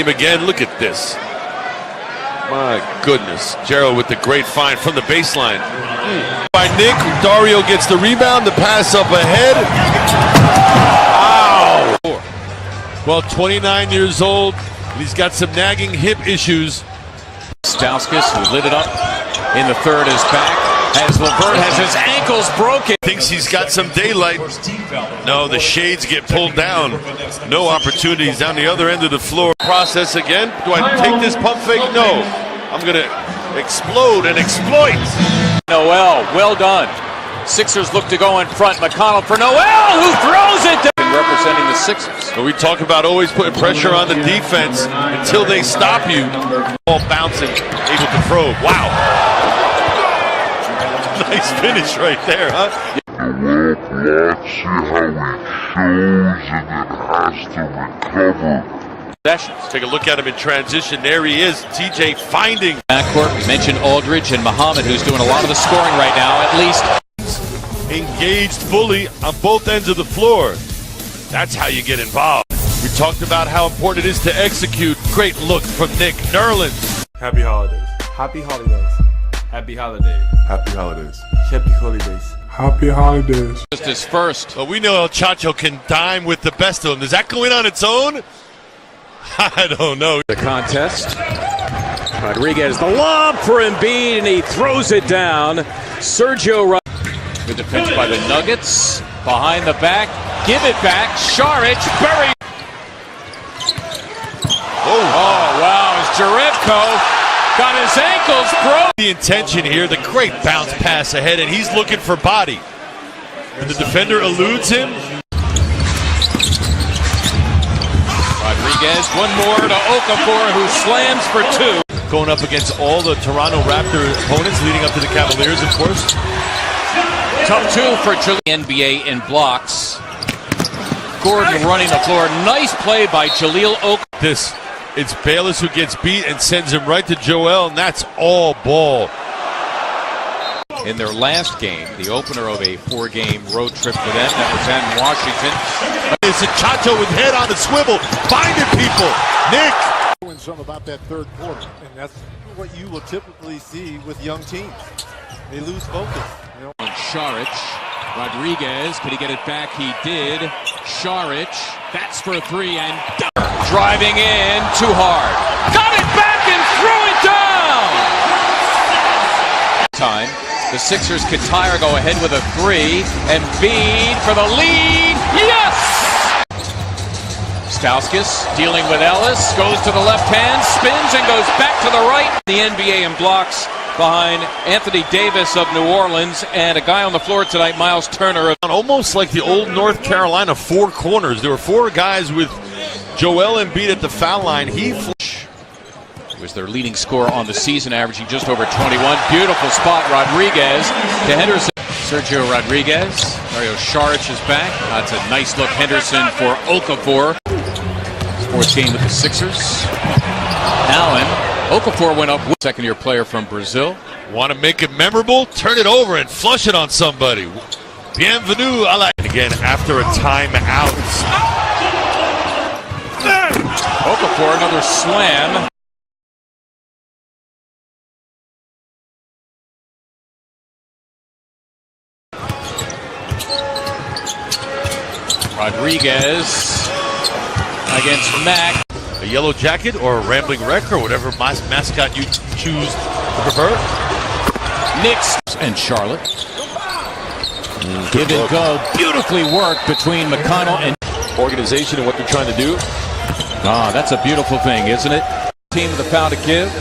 Again, look at this. My goodness. Gerald with the great find from the baseline. By Nick, Dario gets the rebound, the pass up ahead. Ow! Well, 29 years old, he's got some nagging hip issues. Stauskas, who lit it up in the third, is back. As LeVert has his ankles broken. Thinks he's got some daylight. No, the shades get pulled down. No opportunities down the other end of the floor. Process again. Do I take this pump fake? No. I'm going to explode and exploit. Noel, well done. Sixers look to go in front. McConnell for Noel, who throws it down. Representing the Sixers. But we talk about always putting pressure on the defense until they stop you. Ball bouncing, able to probe. Wow. Nice finish right there, huh? See how he shows and then has to recover. Take a look at him in transition. There he is. TJ finding. Backcourt, we mentioned Aldridge and Muhammad, who's doing a lot of the scoring right now, at least. Engaged fully on both ends of the floor. That's how you get involved. We talked about how important it is to execute. Great look from Nick. Nerlens. Happy holidays. Happy holidays. Happy holidays. Happy holidays. Happy holidays. Happy holidays. Just his first. But we know El Chacho can dime with the best of them. Does that go in on its own? I don't know. The contest. Rodriguez, the lob for Embiid, and he throws it down. Sergio. Good defense by the Nuggets. Behind the back. Give it back. Šarić buried. Oh, wow. As Jerebko got his ankles broke. The intention here, the great bounce pass ahead, and he's looking for body. And the defender eludes him. Rodriguez, one more to Okafor, who slams for two. Going up against all the Toronto Raptor opponents leading up to the Cavaliers, of course. Tough two for Jahlil. NBA in blocks. Gordon running the floor. Nice play by Jahlil This. It's Bayless who gets beat and sends him right to Joel, and that's all ball. In their last game, the opener of a 4-game road trip for them that was in Washington. It's a Chacho with head on the swivel, finding people. Nick. Something about that third quarter, and that's what you will typically see with young teams. They lose focus. You know? Šarić, Rodriguez, could he get it back? He did. Šarić, that's for three, and driving in too hard. Got it back and threw it down! Time. The Sixers could tire, go ahead with a three. Embiid for the lead. Yes! Stauskas dealing with Ellis. Goes to the left hand, spins and goes back to the right. The NBA in blocks behind Anthony Davis of New Orleans. And a guy on the floor tonight, Miles Turner. Almost like the old North Carolina four corners. There were four guys with Joel Embiid at the foul line. He was their leading scorer on the season, averaging just over 21. Beautiful spot, Rodriguez to Henderson. Sergio Rodriguez. Mario Šarić is back. That's a nice look, Henderson for Okafor. Fourth game with the Sixers. Allen. Okafor went up with second-year player from Brazil. Want to make it memorable? Turn it over and flush it on somebody. Bienvenue. And again, after a timeout. Okafor, another slam. Rodriguez against Mack. A yellow jacket or a rambling wreck or whatever mascot you choose to prefer. Knicks and Charlotte. Give and go. Beautifully worked between McConnell and organization and what they're trying to do. Ah, that's a beautiful thing, isn't it? Team with a foul to give.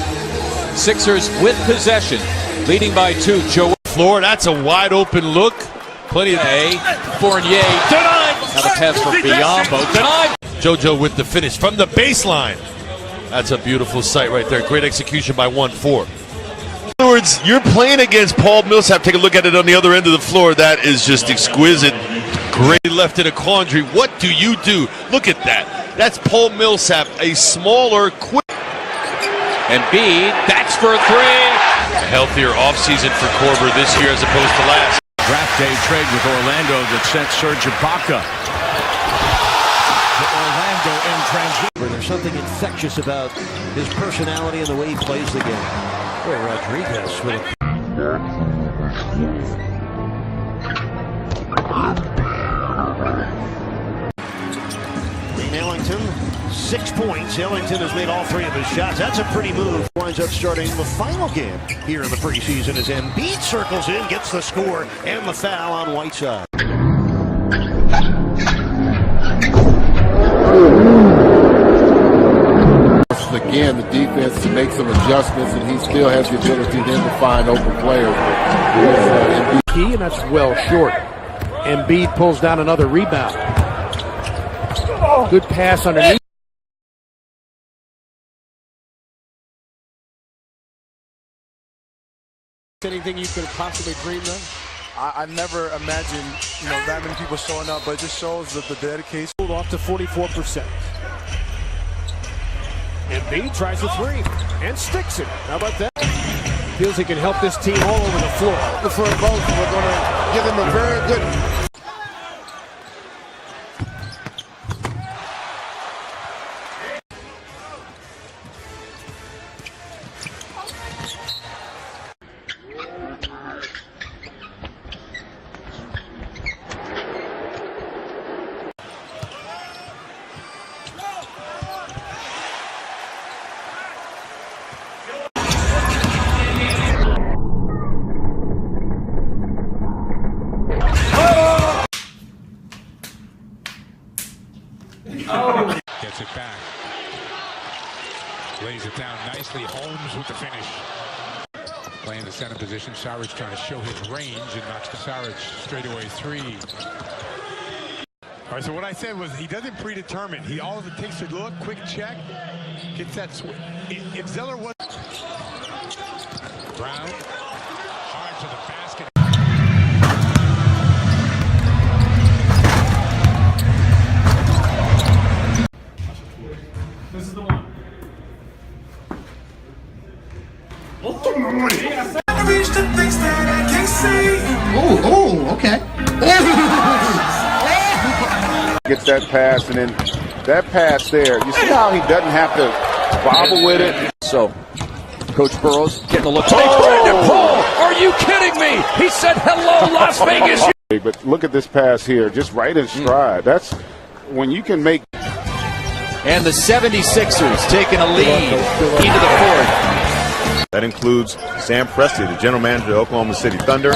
Sixers with possession, leading by two. Joel floor. That's a wide open look. Plenty of Fournier denied. Now the pass for Biyombo denied. JoJo with the finish from the baseline. That's a beautiful sight right there. Great execution by 1-4. In other words, you're playing against Paul Millsap. Take a look at it on the other end of the floor. That is just exquisite. Great left in a quandary. What do you do? Look at that. That's Paul Millsap, a smaller, quick. Embiid, that's for three. A healthier offseason for Korver this year as opposed to last. Draft day trade with Orlando that sent Serge Ibaka to Orlando. There's something infectious about his personality and the way he plays the game. Boy, Rodriguez with a Ellington, 6 points. Ellington has made all 3 of his shots. That's a pretty move. Winds up starting the final game here in the preseason as Embiid circles in, gets the score and the foul on Whiteside. Again, the defense to make some adjustments, and he still has the ability then to find open players. Key, and that's well short. Embiid pulls down another rebound. Good pass underneath. Anything you could have possibly dreamed of? I never imagined, that many people showing up, but it just shows that the dedication. Off to 44%. Embiid tries a 3 and sticks it. How about that? Feels he can help this team all over the floor. For both, we're going to give them a very good. Gets it back. Lays it down nicely. Holmes with the finish. Playing the center position. Saric trying to show his range and knocks the Saric straightaway 3. All right, so what I said was he doesn't predetermine. He all it takes a look, quick check, gets that swing. If Zeller was Brown, hard to the basket. This is the one. Oh, okay. Gets that pass, and then that pass there. You see how he doesn't have to bobble with it? So, Coach Burrows getting a look. Brandon Paul, are you kidding me? He said hello, Las Vegas. But look at this pass here, just right in stride. That's when you can make. And the 76ers taking a lead into the 4th. That includes Sam Presti, the general manager of the Oklahoma City Thunder,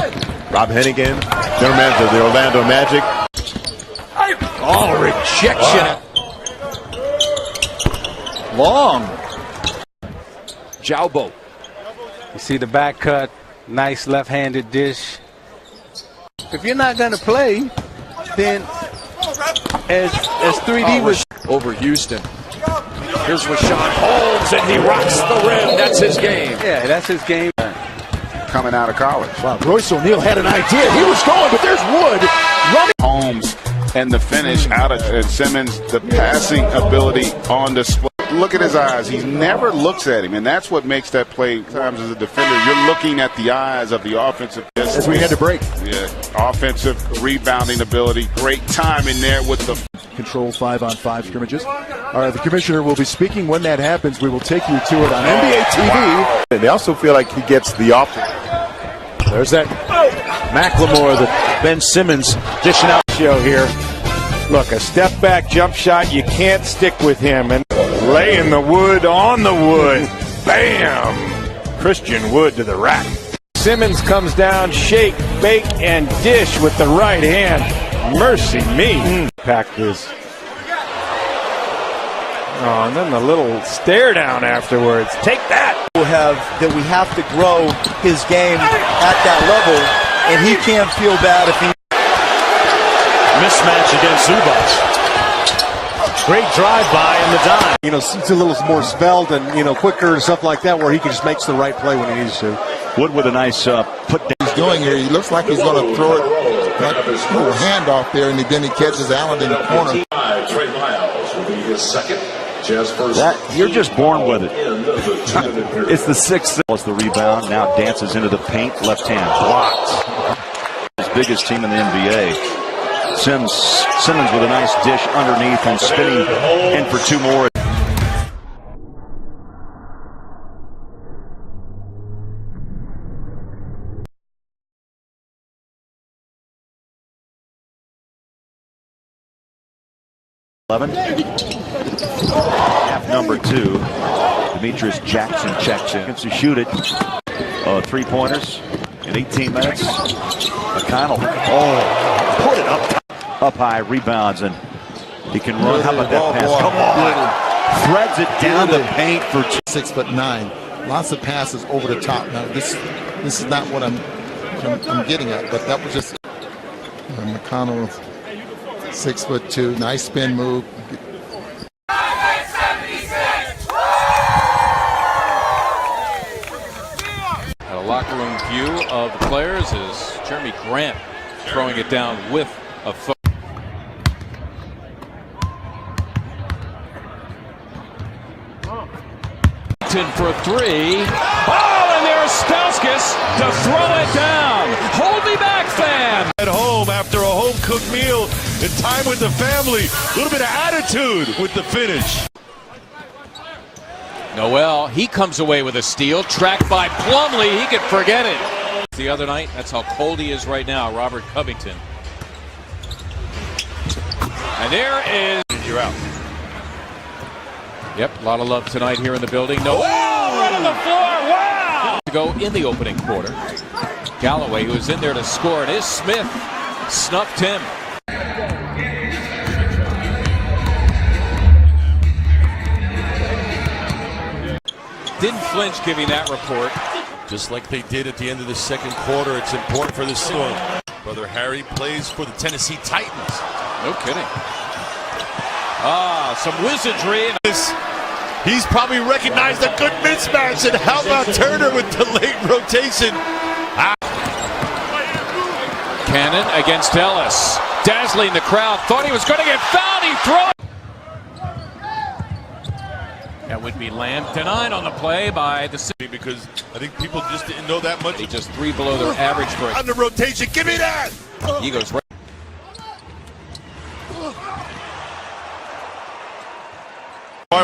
Rob Hennigan, general manager of the Orlando Magic. Oh, rejection. Long. Jaubo. You see the back cut, nice left-handed dish. If you're not going to play, then as 3D was over Houston. Here's Rashawn Holmes, and he rocks the rim. That's his game. Yeah, that's his game. Coming out of college. Wow, Royce O'Neal had an idea. He was going, but there's Wood running. Holmes and the finish out of Simmons, the passing ability on display. Look at his eyes. He never looks at him, and that's what makes that play. Times as a defender, you're looking at the eyes of the offensive. As we had to break. Yeah, offensive rebounding ability. Great time in there with the control 5-on-5 scrimmages. The commissioner will be speaking when that happens. We will take you to it on NBA TV. And they also feel like he gets the offense. There's that McLemore that Ben Simmons dishing out show here. Look, a step back jump shot, you can't stick with him. And laying the wood on the wood. Bam! Christian Wood to the rack. Simmons comes down, shake, bake, and dish with the right hand. Mercy me. Pack this. Oh, and then the little stare down afterwards. Take that. We have to grow his game at that level, and he can't feel bad if he mismatch against Zubac. Great drive-by in the dime. He's a little more svelte and, quicker and stuff like that, where he just makes the right play when he needs to. Wood with a nice put down. He's doing here. He looks like he's going to throw it, that little handoff there, and then he catches Allen in the corner. Trey Lyles will be his second. You're just born with it. It's the 6th. Was the rebound. Now dances into the paint. Left hand blocked. His biggest team in the NBA. Simmons with a nice dish underneath and spinning in for two more. Half number 2. Demetrius Jackson checks in to shoot it. 3-pointers in 18 minutes. McConnell. Put it up high, rebounds, and he can run. How about that pass? Come on. Threads it down the paint for 6'9". Lots of passes over the top. Now this is not what I'm getting at, but that was just McConnell, 6'2", nice spin move. A locker room view of the players is Jeremy Grant throwing it down with a foot. For a 3. Oh, and there's Stauskas to throw it down. Hold me back, fam. At home after a home-cooked meal and time with the family. A little bit of attitude with the finish. Noel, he comes away with a steal, tracked by Plumlee. He could forget it. The other night, that's how cold he is right now, Robert Covington. And there is... You're out. Yep, a lot of love tonight here in the building. Noel right on the floor, wow! To go in the opening quarter. Galloway, who was in there to score, it is Smith. Snuffed him. Didn't flinch giving that report. Just like they did at the end of the second quarter, it's important for the Storm. Brother Harry plays for the Tennessee Titans. No kidding. Some wizardry. He's probably recognized a good mismatch. And how about Turner with the late rotation? Cannon against Ellis. Dazzling the crowd. Thought he was going to get fouled. He threw it. That would be Lamb. Denied on the play by the city. Because I think people just didn't know that much. They just 3 below their average for it. On the rotation. Give me that. He goes right.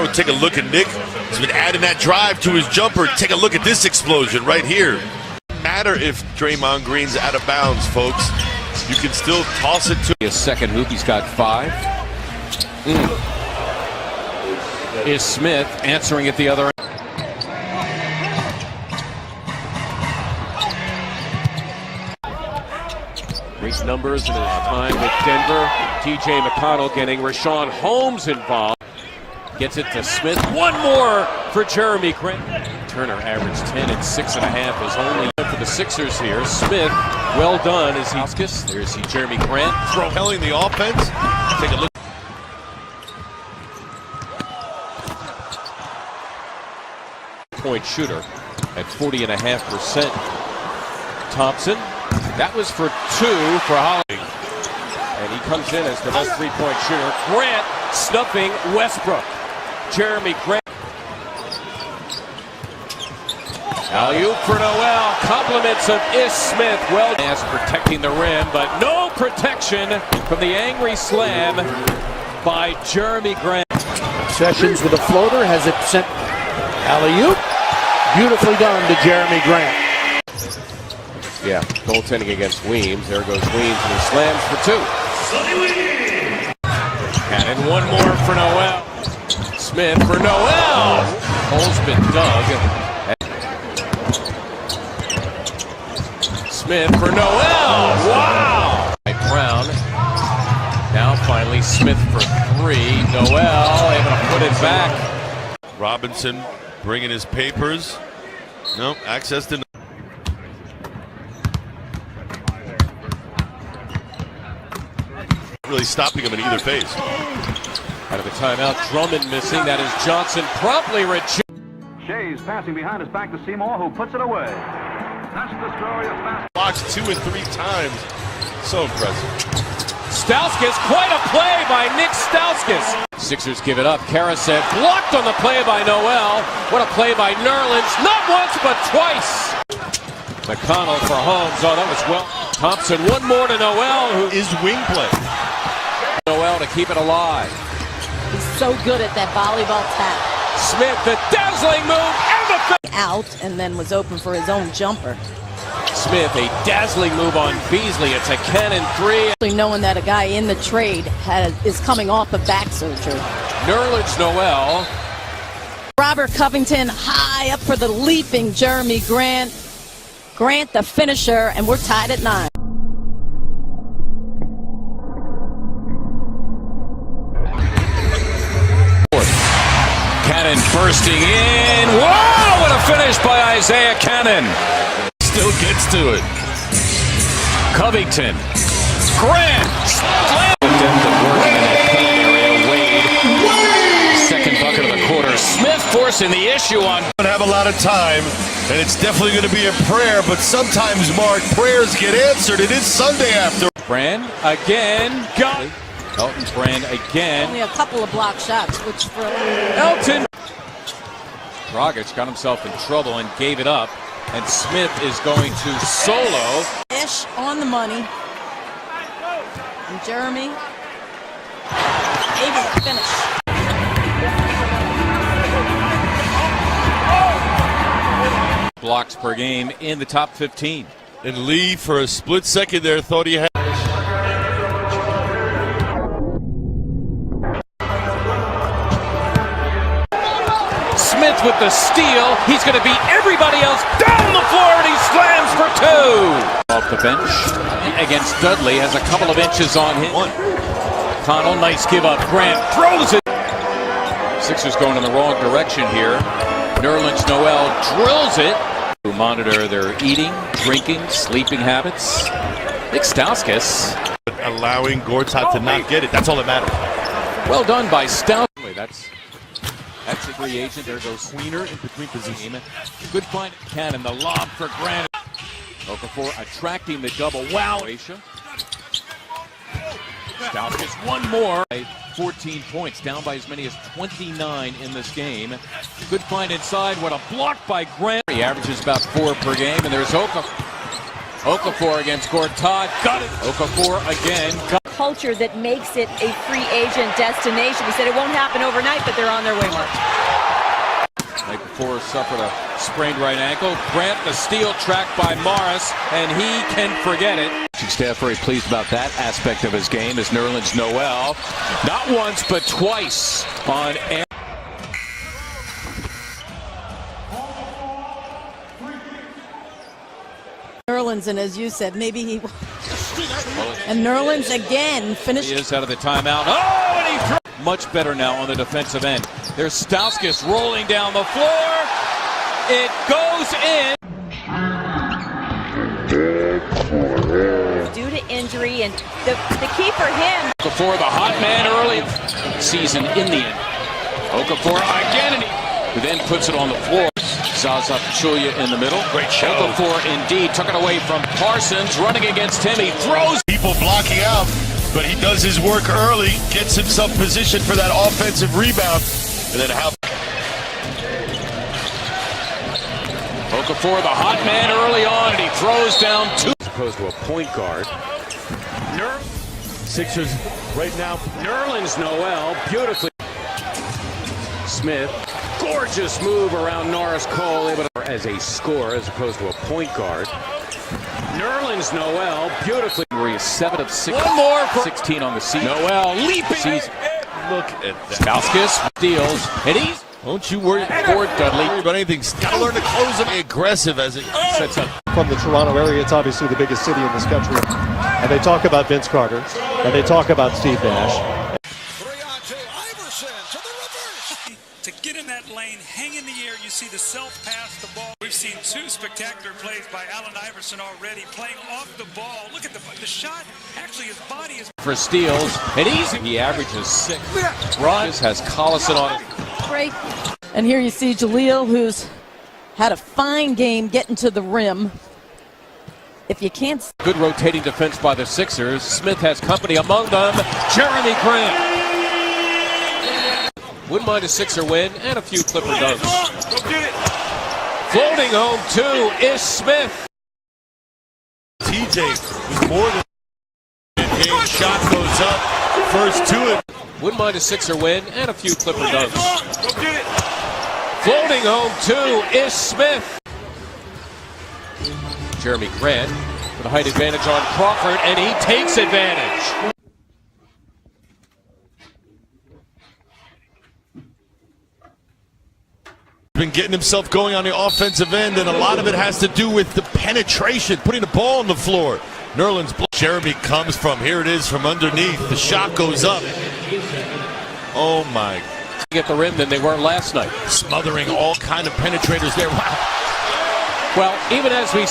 Would take a look at Nick. He's been adding that drive to his jumper. Take a look at this explosion right here. Doesn't matter if Draymond Green's out of bounds, folks. You can still toss it to his second hoop. He's got 5. Is Smith answering at the other end. Great numbers in his time with Denver. TJ McConnell getting Rashawn Holmes involved. Gets it to Smith. One more for Jeremy Grant. Turner averaged 10 and 6.5 is only for the Sixers here. Smith, well done as he... There's Jeremy Grant. Propelling the offense. Take a look. Point shooter at 40.5%. Thompson. That was for 2 for Holiday. And he comes in as the best 3-point shooter. Grant snuffing Westbrook. Jeremy Grant. Alley-oop for Noel. Compliments of Smith. Well, as protecting the rim, but no protection from the angry slam by Jeremy Grant. Sessions with a floater has it sent. Alley-oop. Beautifully done to Jeremy Grant. Yeah, goaltending against Weems. There goes Weems, and he slams for 2. And one more for Noel. Smith for Noel. Hole's been dug. Smith for Noel. Wow! Brown. Now finally Smith for 3. Noel able to put it back. Robinson bringing his papers. No, access to. Really stopping him in either phase. Out of the timeout, Drummond missing. That is Johnson promptly rejected. Shays passing behind his back to Seymour, who puts it away. That's the story of fast. Blocks 2 and 3 times. So impressive. Stauskas, quite a play by Nick Stauskas. Sixers give it up. Karasek blocked on the play by Noel. What a play by Nerlens. Not once, but twice. McConnell for Holmes. Oh, that was well. Thompson, one more to Noel, who is wing play. Noel to keep it alive. He's so good at that volleyball tap. Smith, the dazzling move, and the out, and then was open for his own jumper. Smith, a dazzling move on Beasley. It's a cannon three. Knowing that a guy in the trade is coming off of back surgery. Nerlens Noel. Robert Covington high up for the leaping Jeremy Grant. Grant the finisher, and we're tied at 9. Cannon bursting in. Wow, what a finish by Isaiah Cannon. Still gets to it. Covington. Grant. Working in that paint area. Wade. Second bucket of the quarter. Smith forcing the issue on. Don't have a lot of time, and it's definitely going to be a prayer, but sometimes, Mark, prayers get answered. It is Sunday after. Brand again. Got it. Elton Brand again. Only a couple of block shots, which for Elton. Dragic got himself in trouble and gave it up. And Smith is going to solo. Ish on the money. And Jeremy able to finish. Blocks per game in the top 15. And Lee, for a split second there, thought he had. Smith with the steal. He's going to beat everybody else down the floor, and he slams for 2. Off the bench against Dudley, has a couple of inches on him. Connell, nice give up. Grant throws it. Sixers going in the wrong direction here. Nerlens Noel drills it. To monitor their eating, drinking, sleeping habits. Nick Stauskas. Allowing Gortat to not get it. That's all that matters. Well done by Stauskas. That's a free agent. There goes Queener in between position. Good find. Cannon, the lob for Grant. Okafor attracting the double. Wow. Stauskas, one more. 14 points, down by as many as 29 in this game. Good find inside. What a block by Grant. He averages about 4 per game. And there's Okafor against Gortat. Got it. Okafor again. Culture that makes it a free agent destination. He said it won't happen overnight, but they're on their way, Mark. Night before suffered a sprained right ankle. Grant the steal tracked by Morris, and he can forget it. Staff very pleased about that aspect of his game as Nerlens Noel, not once but twice on air. Nerlens, and as you said, maybe he. And Nerlens again finished. He is out of the timeout. Oh, and he threw. Much better now on the defensive end. There's Stauskas rolling down the floor. It goes in. Due to injury, and the key for him. Okafor, the hot man early season in the end. Okafor again, and he then puts it on the floor. Zaza Pachulia in the middle. Great shot. Okafor indeed took it away from Parsons. Running against him, he throws. People blocking out, but he does his work early, gets himself positioned for that offensive rebound, and then how. Okafor, the hot man early on, and he throws down 2. As opposed to a point guard. Sixers right now. Nerlens Noel, beautifully. Smith, gorgeous move around Norris Cole, able to as a scorer as opposed to a point guard. Nerlens Noel, beautifully. Where he is 7 of 6. One more for 16 on the season. Noel leaping. Look at that. Stauskas steals, and he's. Don't you worry about anything. Got to learn to close them aggressive as it sets up. From the Toronto area, it's obviously the biggest city in this country. And they talk about Vince Carter, and they talk about Steve Nash. To get in that lane, hang in the air, you see the self-pass the ball. We've seen 2 spectacular plays by Allen Iverson already, playing off the ball. Look at the shot. Actually, his body is... For steals, and he averages 6. Rogers has Collison on it. Great. And here you see Jahlil, who's had a fine game getting to the rim. If you can't... Good rotating defense by the Sixers. Smith has company among them. Jeremy Grant. Wouldn't mind a Sixer win and a few Clipper dunks. Floating home, too, is Smith. TJ was more than game. Shot goes up. First to it. Wouldn't mind a Sixer win and a few Clipper dunks. Floating home to is Smith. Jeremy Grant with a height advantage on Crawford, and he takes advantage. Been getting himself going on the offensive end, and a lot of it has to do with the penetration, putting the ball on the floor. Nerlens, Jeremy comes from, here it is from underneath. The shot goes up. Oh my. At the rim than they were last night. Smothering all kind of penetrators there. Wow. Well, even as we...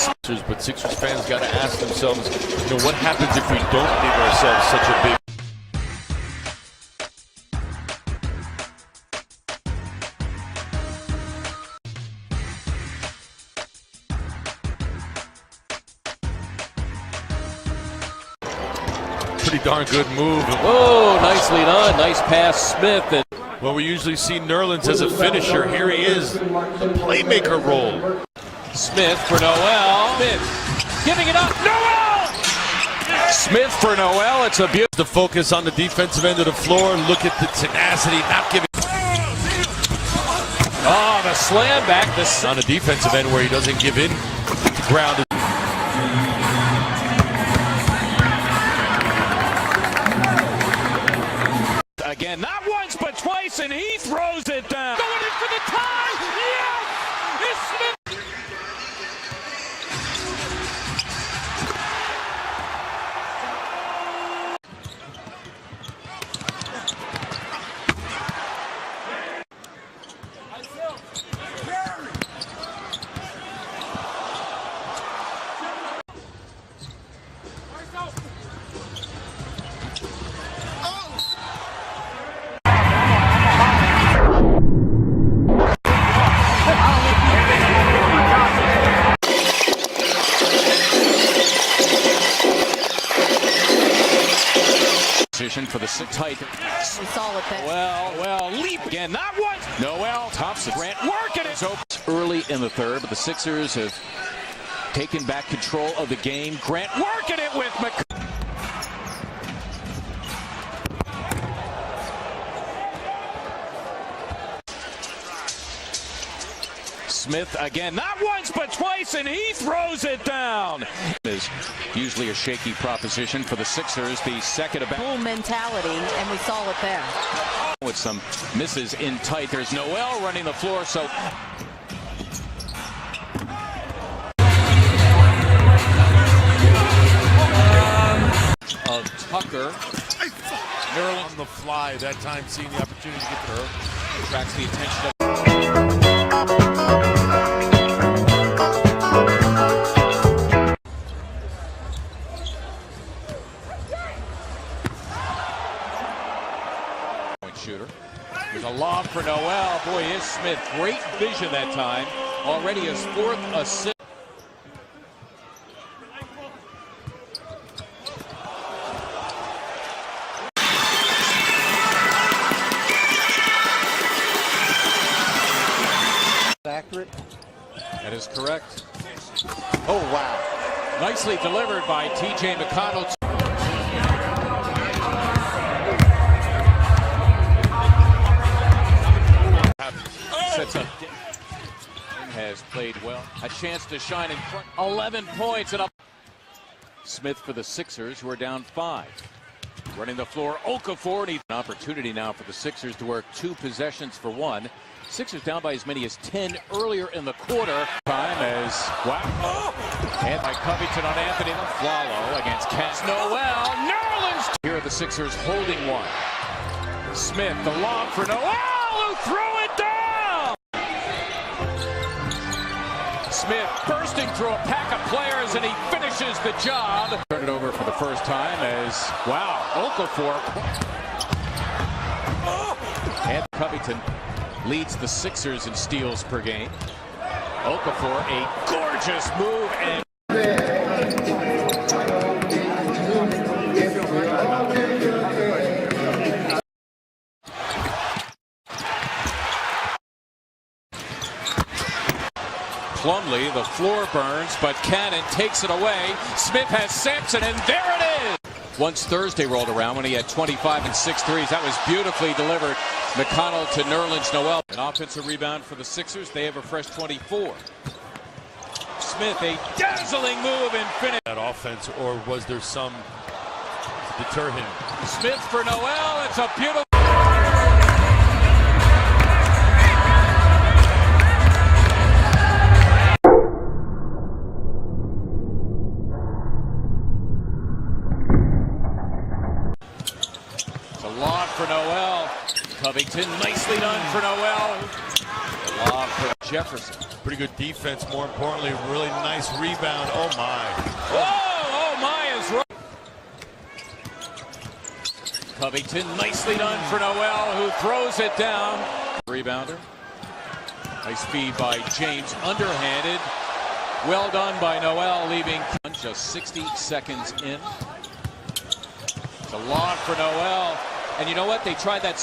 But Sixers fans got to ask themselves, you know, what happens if we don't give ourselves such a big... Pretty darn good move. Oh, nicely done. Nice pass, Smith. And well, we usually see Nerlens as a finisher. Here he is, the playmaker role. Smith for Noel. Smith giving it up. Noel! Smith for Noel. It's a beautiful. The focus on the defensive end of the floor. Look at the tenacity, not giving. Oh, the slam back. On the defensive end where he doesn't give in. The ground. Again, not once but twice, and he throws it down. Going in for the tie. Yes! It's Smith. For the tight. Solid pass. Well, leap again. Not once. Noel tops it. Grant working it. Early in the third, but the Sixers have taken back control of the game. Grant working it with makin. Smith again, not once but twice, and he throws it down. Is usually a shaky proposition for the Sixers. The second about full mentality, and we saw it there. With some misses in tight. There's Noel running the floor, so of Tucker. Nerlens on the fly, that time seeing the opportunity to get to her. Attracts the attention of shooter. There's a lob for Noel. Boy, is Smith great vision that time. Already his fourth assist. Accurate. That is correct. Oh, wow. Nicely delivered by T.J. McConnell. Sets up. Has played well. A chance to shine in front. 11 points and up. Smith for the Sixers, who are down 5. Running the floor, Okafor. An opportunity now for the Sixers to work 2 possessions for 1. Sixers down by as many as 10 earlier in the quarter. Time as wow. And by Covington on Anthony Flalo against Cass. Noel. Nerlens. Here are the Sixers holding 1. Smith, the lob for Noel, who threw it down. Smith bursting through a pack of players, and he finishes the job. Turn it over for the first time as, wow, Okafor. And Covington leads the Sixers in steals per game. Okafor, a gorgeous move, and Plumlee, the floor burns, but Cannon takes it away. Smith has Sampson, and there it is! Once Thursday rolled around when he had 25 and 6 threes. That was beautifully delivered. McConnell to Nerlens Noel. An offensive rebound for the Sixers. They have a fresh 24. Smith, a dazzling move and finish. That offense, or was there some to deter him? Smith for Noel. It's a beautiful. Lob for Noel. Covington, nicely done for Noel. Lob for Jefferson. Pretty good defense, more importantly, really nice rebound. Oh my. Oh my is right. Covington, nicely done for Noel, who throws it down. Rebounder. Nice feed by James, underhanded. Well done by Noel, leaving just 60 seconds in. It's a lob for Noel. And you know what? They tried that.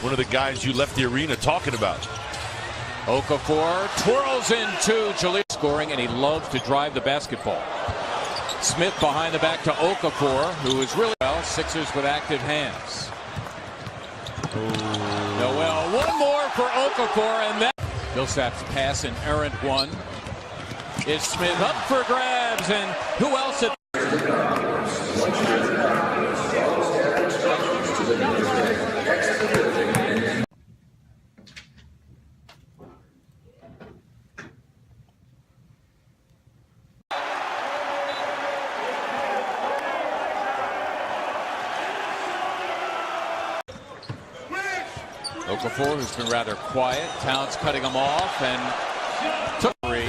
One of the guys you left the arena talking about. Okafor twirls into Jahlil. Scoring, and he loves to drive the basketball. Smith behind the back to Okafor, who is really well. Sixers with active hands. Ooh. Noel, one more for Okafor, and that. Millsap's pass, an errant one. Is Smith up for grabs, and who else? Okafor, who's been rather quiet. Towns cutting him off, and took three.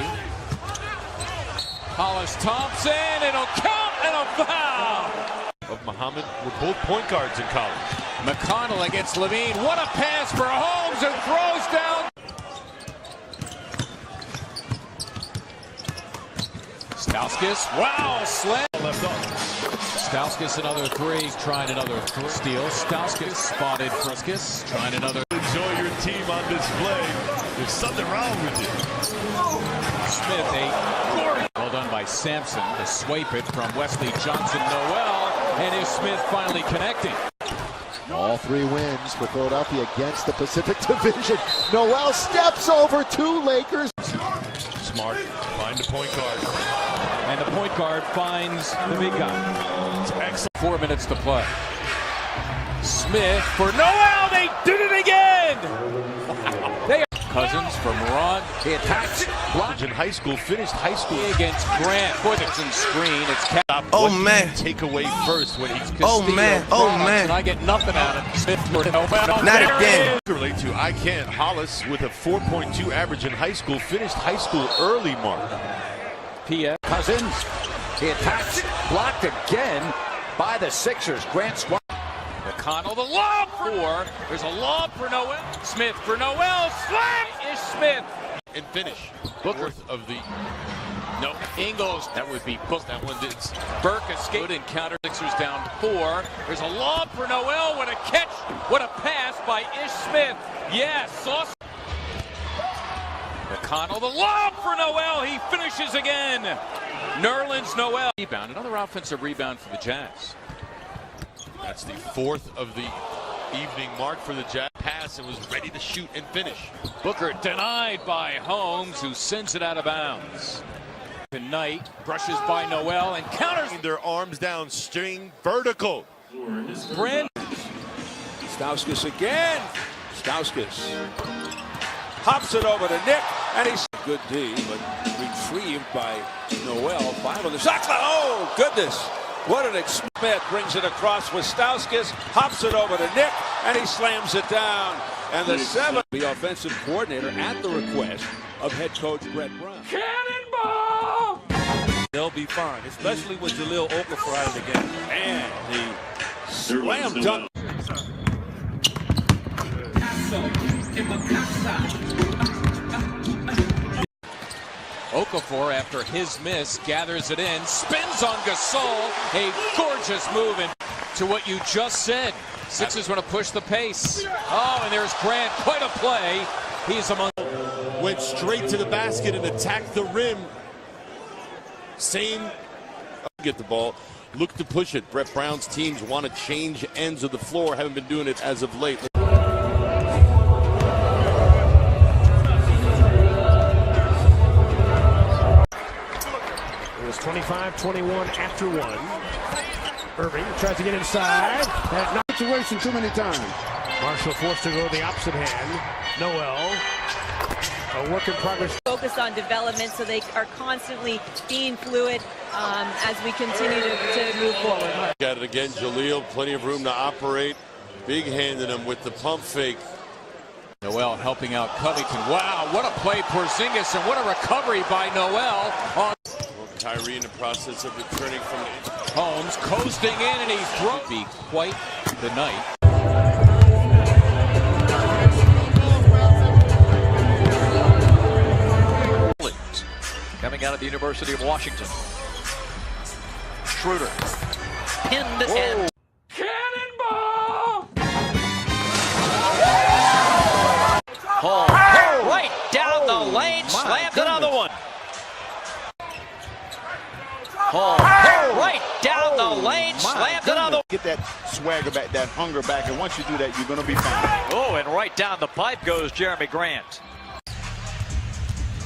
Hollis Thompson, it'll count, and a foul! Of Muhammad were both point guards in college. McConnell against Levine. What a pass for Holmes, and throws down. Stauskas, wow, slam. Left off. Stauskas another three, trying another steal. Stauskas spotted Friskus, trying another. Enjoy your team on display. There's something wrong with you. Smith, well done by Sampson to swipe it from Wesley Johnson. Noel, and is Smith finally connecting. All three wins for Philadelphia against the Pacific Division. Noel steps over two Lakers. Smart, find the point guard. And the point guard finds the big guy. It's excellent. 4 minutes to play. Smith for Noel, they did it again! They are Cousins for Moran. He attacks. Blocked in high school, finished high school against Grant. Boy, that's in screen. It's oh man! Take away first when he's Castillo. Oh man! And I get nothing out of Smith for Noel. Not again. Relate to I can't. Hollis with a 4.2 average in high school, finished high school early. Mark. P.F. Cousins. He attacks. Blocked again by the Sixers. Grant squad. McConnell, the lob for. There's a lob for Noel. Smith for Noel. Slam is Smith. And finish. Booker of the. No, Ingles. That would be Book. That one did. Burke escaped and counter. Sixers down 4. There's a lob for Noel. What a catch. What a pass by Ish Smith. Yes, Sauce. McConnell, the lob for Noel. He finishes again. Nerlens Noel. Rebound. Another offensive rebound for the Jazz. That's the 4th of the evening. Mark for the Jazz. Pass and was ready to shoot and finish. Booker denied by Holmes, who sends it out of bounds. Tonight brushes by Noel and counters. Their arms down, string vertical. Brand. Stauskas again. Stauskas hops it over to Nick, and he's good D, but retrieved by Noel. 5 on the shot clock. Oh goodness! What an Smith brings it across with Stauskas, hops it over to Nick, and he slams it down. And the 7th, the offensive coordinator at the request of head coach Brett Brown. Cannonball! They'll be fine, especially with Jahlil Okafor out of the game. And the slam dunk. Okafor, after his miss, gathers it in, spins on Gasol, a gorgeous move. to what you just said. Sixers want to push the pace. Oh, and there's Grant. Quite a play. He's among. Went straight to the basket and attacked the rim. Get the ball. Look to push it. Brett Brown's teams want to change ends of the floor. Haven't been doing it as of late. It was 25-21 after one. Irving tries to get inside. That situation too many times. Marshall forced to go the opposite hand. Noel, a work in progress. Focus on development so they are constantly being fluid as we continue to move forward. Got it again, Jahlil. Plenty of room to operate. Big-handed him with the pump fake. Noel helping out Covington. Wow, what a play, Porzingis, and what a recovery by Noel. Kyrie in the process of returning from Holmes coasting in, and he throws. Be quite the night. Coming out of the University of Washington. Schroeder pinned and Cannonball! Hall right down the lane, slammed another one. Hall right down the lane, slammed another. Get that swagger back, that hunger back, and once you do that, you're going to be fine. Oh, and right down the pipe goes Jeremy Grant.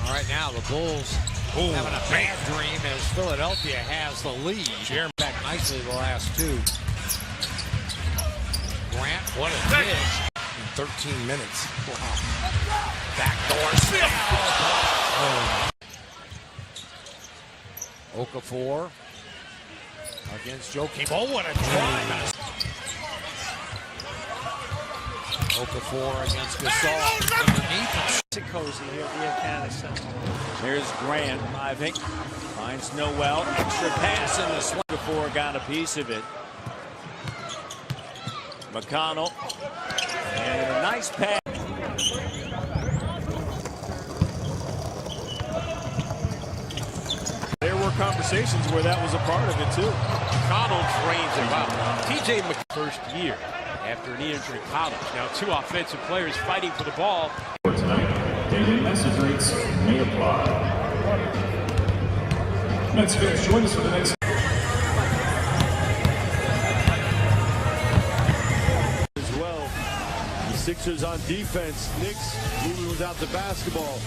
All right, now the Bulls having a bad dream as Philadelphia has the lead. Jeremy back nicely the last two. Grant, what a pitch. In 13 minutes. Wow. Backdoor steal. Okafor against Joakim. Oh, what a drive. Okafor against Gasol. Underneath. Cozy here at the Canada Center. Here's Grant driving. Finds Noel. Extra pass in the swing. Okafor got a piece of it. McConnell. And a nice pass. There were conversations where that was a part of it too. McConnell drains it. Wow. TJ first year after an injury in college. Now two offensive players fighting for the ball. For tonight, daily message rates may apply. Let's finish. Join us for the next. As well, the Sixers on defense. Knicks moving without the basketball.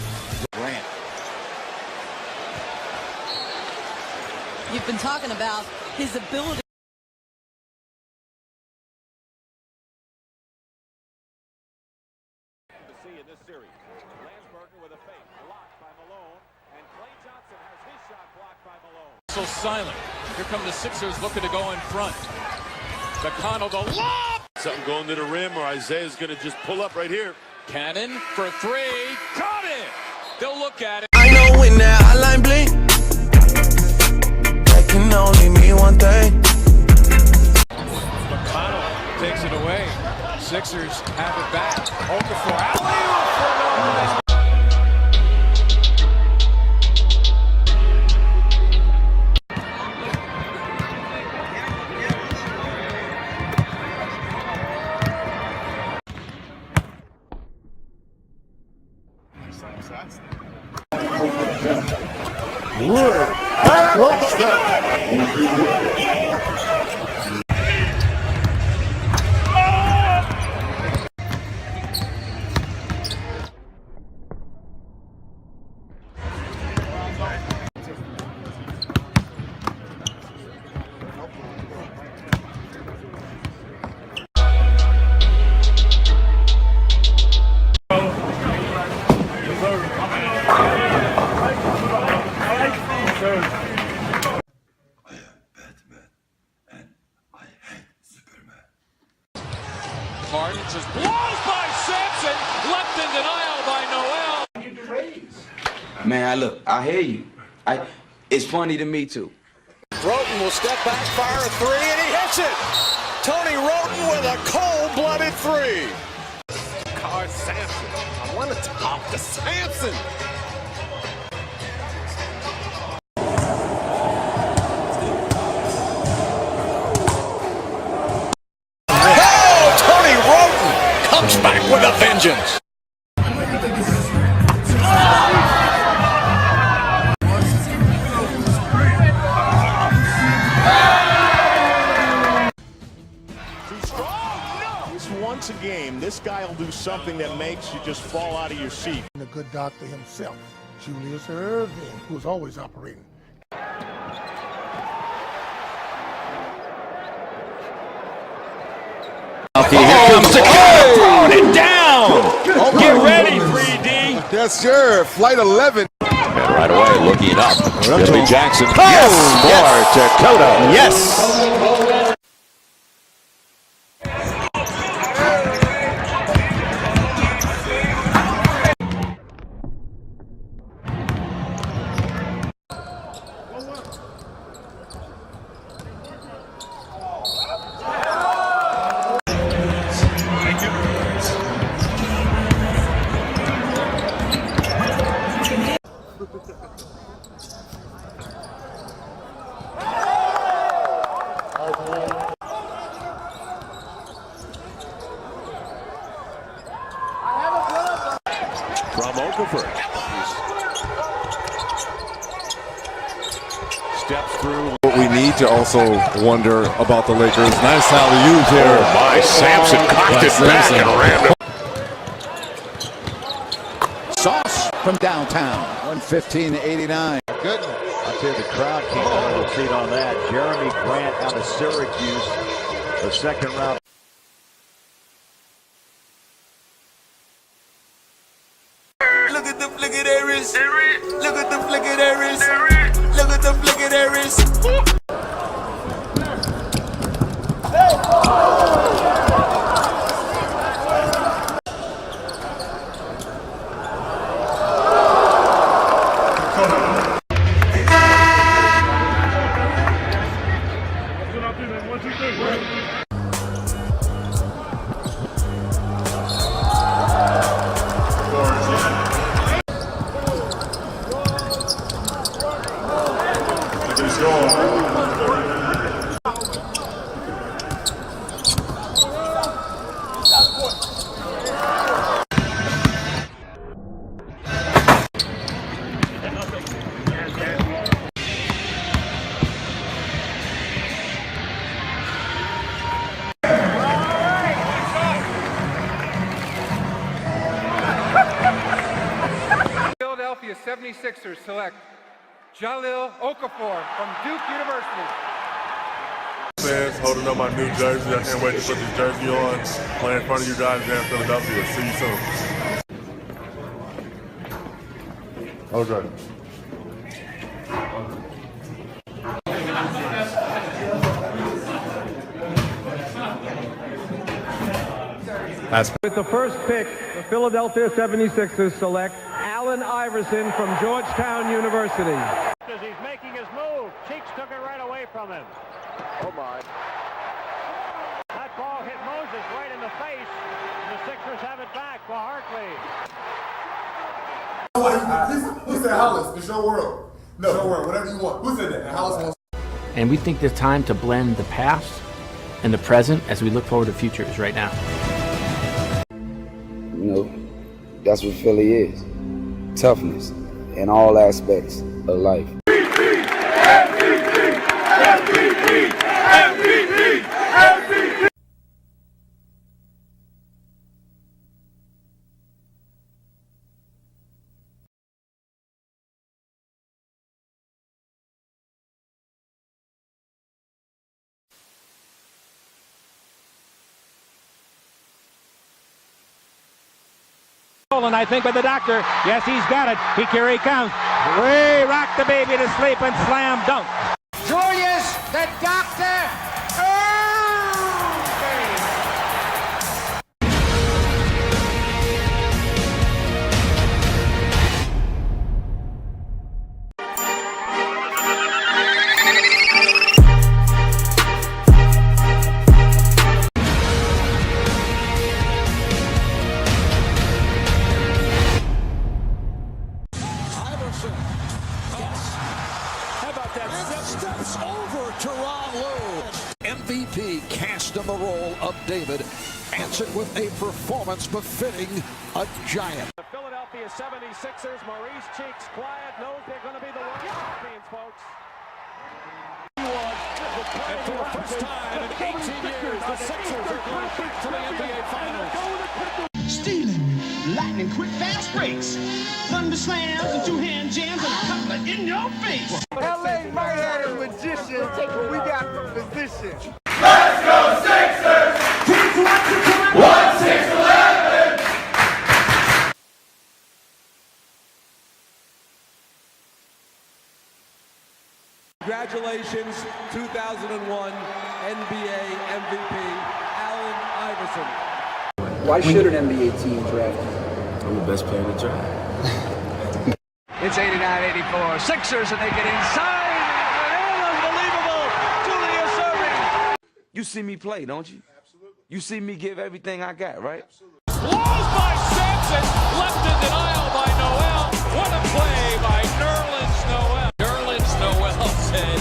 Grant. You've been talking about his ability. In this series, Landsberger with a fake, blocked by Malone, and Klay Johnson has his shot blocked by Malone. So silent. Here come the Sixers looking to go in front. McConnell the lob. Something going to the rim, or Isaiah's going to just pull up right here. Cannon for three. Caught it. They'll look at it. I know when that hotline blink, that can only mean one thing. McConnell takes it away. Sixers have it back. Okafor alley-oop for Nerlens. Harden just blows by Sampson, left in denial by Noel. Man, I hear you. It's funny to me too. Roten will step back, fire a three, and he hits it. Tony Roten with a cold-blooded three. Car Sampson. I want to talk to Sampson. with a vengeance. Once a game, this guy will do something that makes you just fall out of your seat. A good doctor himself, Julius Erving, who was always operating. Here comes the cut, throwing it down. Get ready, 3D. Yes, sir. Flight 11. And right away, looking up. Billy Jackson. Yes, for Dakota. Yes. From Okafor. Steps through. What we need to also wonder about the Lakers. Nice alley-oop here. Oh my, Sampson cocked it back and rammed it. Sauce from downtown. 115-89. Goodness. I tell you, the crowd came out of the seat on that. Jeremy Grant out of Syracuse, the second round. Look at the flick of their wrist. Look at the flick of their wrist. Look at the flick of their wrist. Philadelphia 76ers select Jahlil NOPE-afor from Duke University. Fans holding up my new jersey. I can't wait to put this jersey on, play in front of you guys down in Philadelphia. See you soon. Okay. With the first pick, the Philadelphia 76ers select Allen Iverson from Georgetown University. As he's making his move, Cheeks took it right away from him. Oh my. That ball hit Moses right in the face. And the Sixers have it back for Harkley. Who said Hollis? It's your world. No, it's your world. Whatever you want. Who said that? Hollis wants. And we think the time to blend the past and the present as we look forward to the future is right now. You know, that's what Philly is. Toughness in all aspects of life. And I think with the doctor, yes, he's got it. Here he comes. Way rock the baby to sleep and slam dunk. Julius, the doctor. Steps over to Ron Lou. of David answered with a performance befitting a giant. The Philadelphia 76ers, Maurice Cheeks quiet, knows they're going to be the worst champions, folks. And for the first time in 18 years, the Sixers are going back to the NBA Finals. Stealing, lightning quick, fast breaks, thunder slams and two-hand jams and a couple of in your face. LA might have a magician, but we got the position. Let's go Sixers! 1-6-11! Congratulations, 2001 NBA MVP, Allen Iverson. Why should an NBA team draft you? I'm the best player to draft. It's 89-84, Sixers, and they get inside. Unbelievable, Julius Erving. You see me play, don't you? Absolutely. You see me give everything I got, right? Blows by Sampson, left in denial by Noel. What a play by Nerlens Noel. Nerlens Noel said,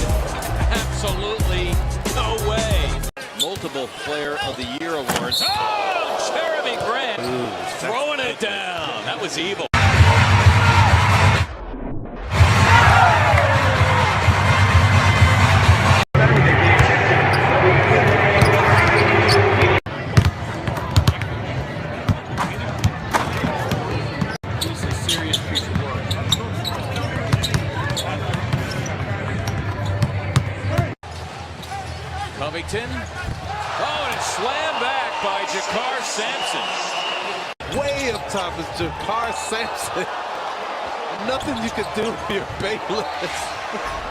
absolutely no way. Multiple Player of the Year awards. Oh, Jeremy Grant throwing it down. That was evil. Covington. Oh, and it's slammed back by Jakar Sampson. Way up top is Jakar Sampson. Nothing you can do if you're baseless.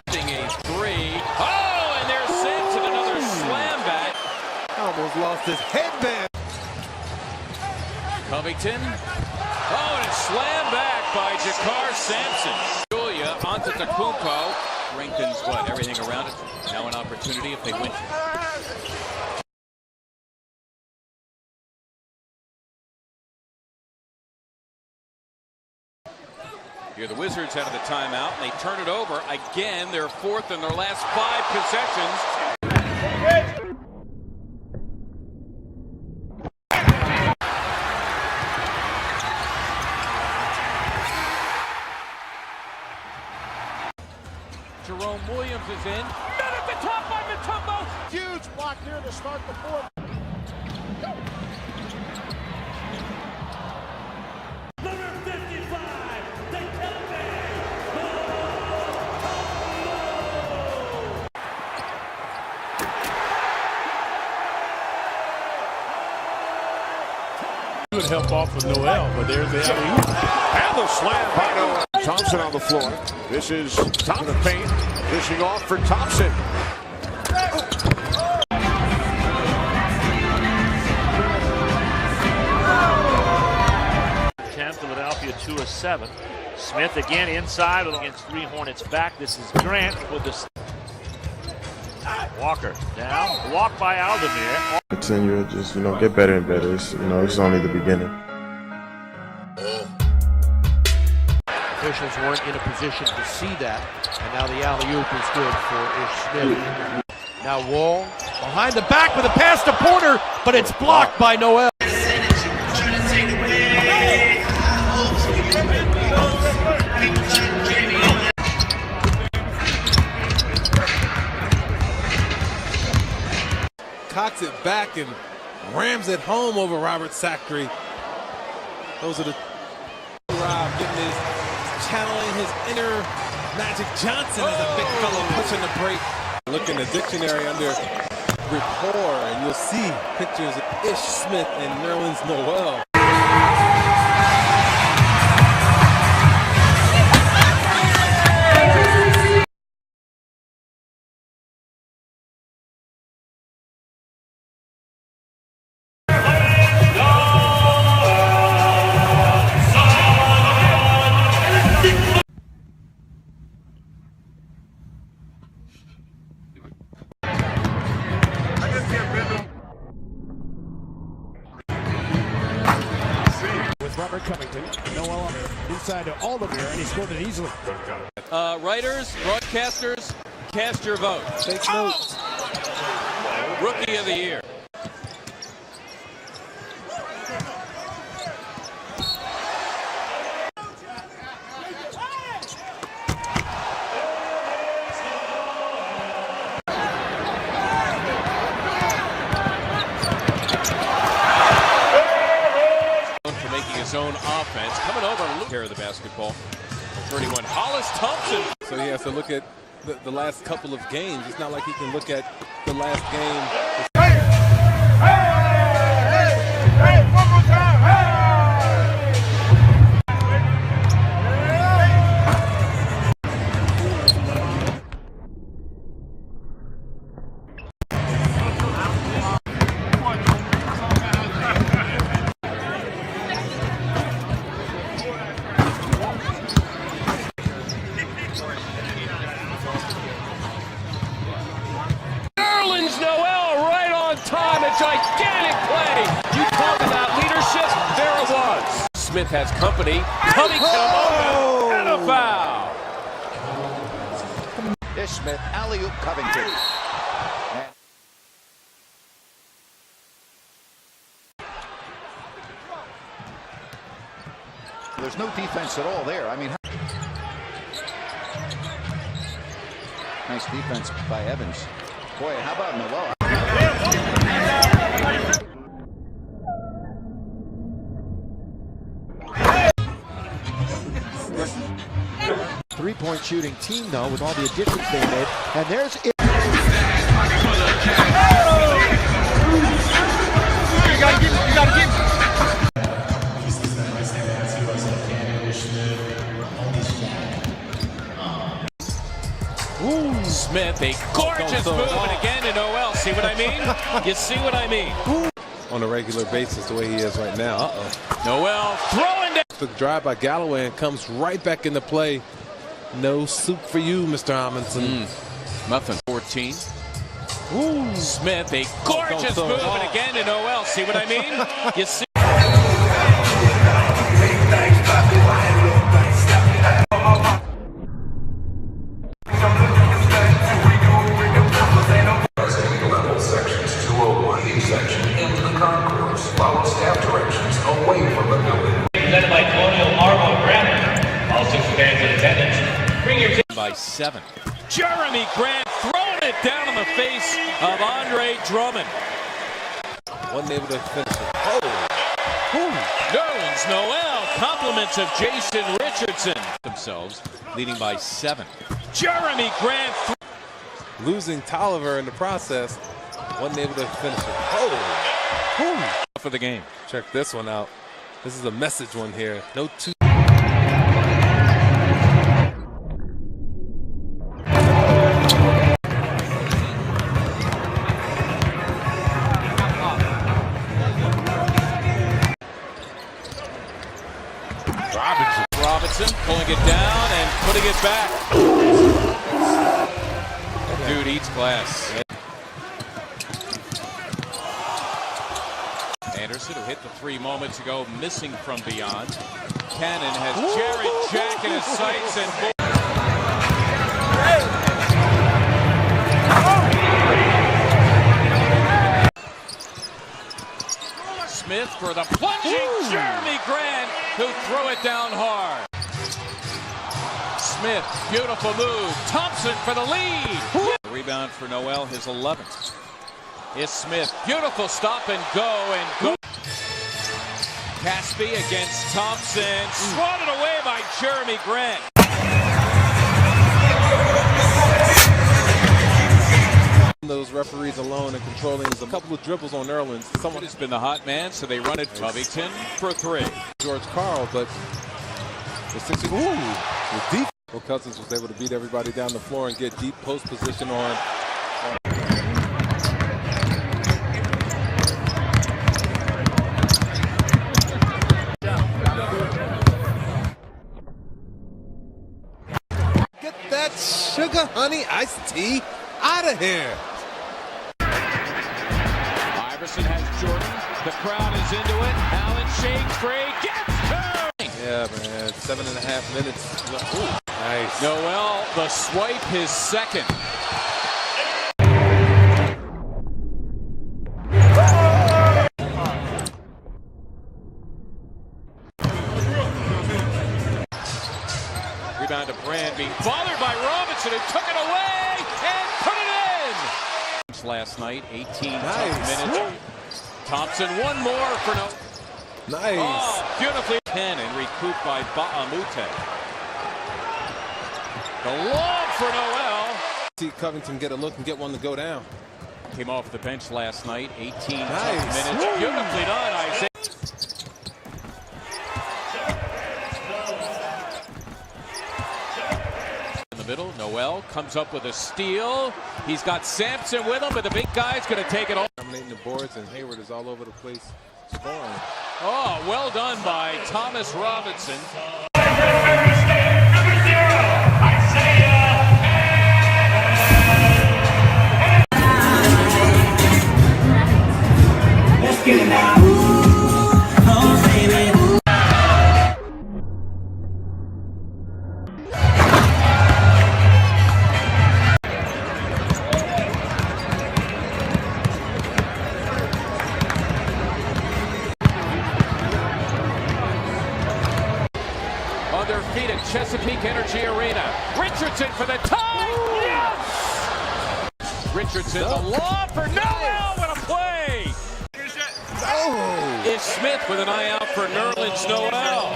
A three. Oh, and there's Sampson, another slam back. Almost lost his headband. Covington. Oh, and it's slammed back by Jakar Sampson. Julia onto Antetokounmpo. Strengthens what? Everything around it. Now an opportunity if they win. Here the Wizards out of the timeout. They turn it over again. They're fourth in their last 5 possessions. Jerome Williams is in. Not at the top by Mutombo. Huge block here to start the fourth. Number 55, the Good help off of Noel, but there's the alley-oop. And the slam by Noel. Thompson on the floor. This is top of the paint. Dishing off for Thompson. Philadelphia 2 of 7. Smith again inside against 3 Hornets back. This is Grant with the Walker down. Blocked by Aldemir. Continue, just get better and better. It's only the beginning. Officials weren't in a position to see that, and now the alley-oop is good for Ish Smith. Now Wall behind the back with a pass to Porter, but it's blocked by Noel. Cocks it back and rams it home over Robert Sacre. Those are the Rob getting his channeling his inner Magic Johnson as a big fellow pushing the break. Look in the dictionary under rapport and you'll see pictures of Ish Smith and Nerlens Noel. Robert Covington, Noel inside to Aldemir, and he scored it easily. Writers, broadcasters, cast your vote. Take notes. Rookie of the Year. zone offense. Coming over and care of the basketball. 31, Hollis Thompson. So he has to look at the last couple of games. It's not like he can look at the last game. Hey, one more time. Nerlens Noel right on time, a gigantic play. You talk about leadership, there it was. Smith has company, coming to the moment, and a foul. Ish Smith, alley-oop Covington. There's no defense at all there. I mean, nice defense by Evans. Boy, how about Noel? Three-point shooting team, though, with all the additions they made. And there's it. You gotta get. Smith, a gorgeous move, and again to Noel. See what I mean? You see what I mean? On a regular basis, the way he is right now. Noel throwing down. The drive by Galloway and comes right back into play. No soup for you, Mr. Amundsen. Muffin 14. Smith, a gorgeous move, and again to Noel. See what I mean? You see. Follow staff directions away from the building. Presented by Colonial Marble Granite. All 6 fans in attendance. Bring your team. By 7. Jeremy Grant throwing it down in the face of Andre Drummond. Wasn't able to finish it. Nerlens Noel, compliments of Jason Richardson. Themselves leading by 7. Jeremy Grant. Losing Tolliver in the process. Wasn't able to finish it. For the game. Check this one out. This is a message one here. No two. Robinson pulling it down and putting it back. Dude eats glass. Anderson, who hit the 3 moments ago, missing from beyond. Cannon has Jared Jack in his sights and Smith for the plunging Jeremy Grant, who threw it down hard. Smith, beautiful move. Thompson for the lead. Rebound for Noel, his 11th. Is Smith, beautiful stop and go. Caspi against Thompson, swatted away by Jeremy Grant. Those referees alone and controlling is a couple of dribbles on Nerlens. Someone has been the hot man, so they run it. Covington for 3. George Karl, but the Sixers, the deep. Well, Cousins was able to beat everybody down the floor and get deep post position on. Get that sugar honey iced tea out of here. Iverson has Jordan. The crowd is into it. Allen shakes free. Gets 2. Yeah, man. 7.5 minutes. Ooh, nice. Noel, the swipe, his 2nd. Rebound to Brand, being bothered by Robinson, who took it away and put it in. Last night, 18 minutes. Thompson, one more for no. Nice. Oh, beautifully. Cannon, recouped by Ba'amute. The lob for Noel. See Covington get a look and get one to go down. Came off the bench last night, 18 tough Nice. minutes. Beautifully done, Isaiah. In the middle, Noel comes up with a steal. He's got Sampson with him, but the big guy's going to take it all. Dominating the boards, and Hayward is all over the place scoring. Oh, well done by Thomas Robinson. Let's get it now. Oh, baby. On their feet at Chesapeake Energy Arena. Richardson for the tie! Yes! Richardson, the lob for Noel. What a play! Oh! Is Smith with an eye out for Nerlens Noel.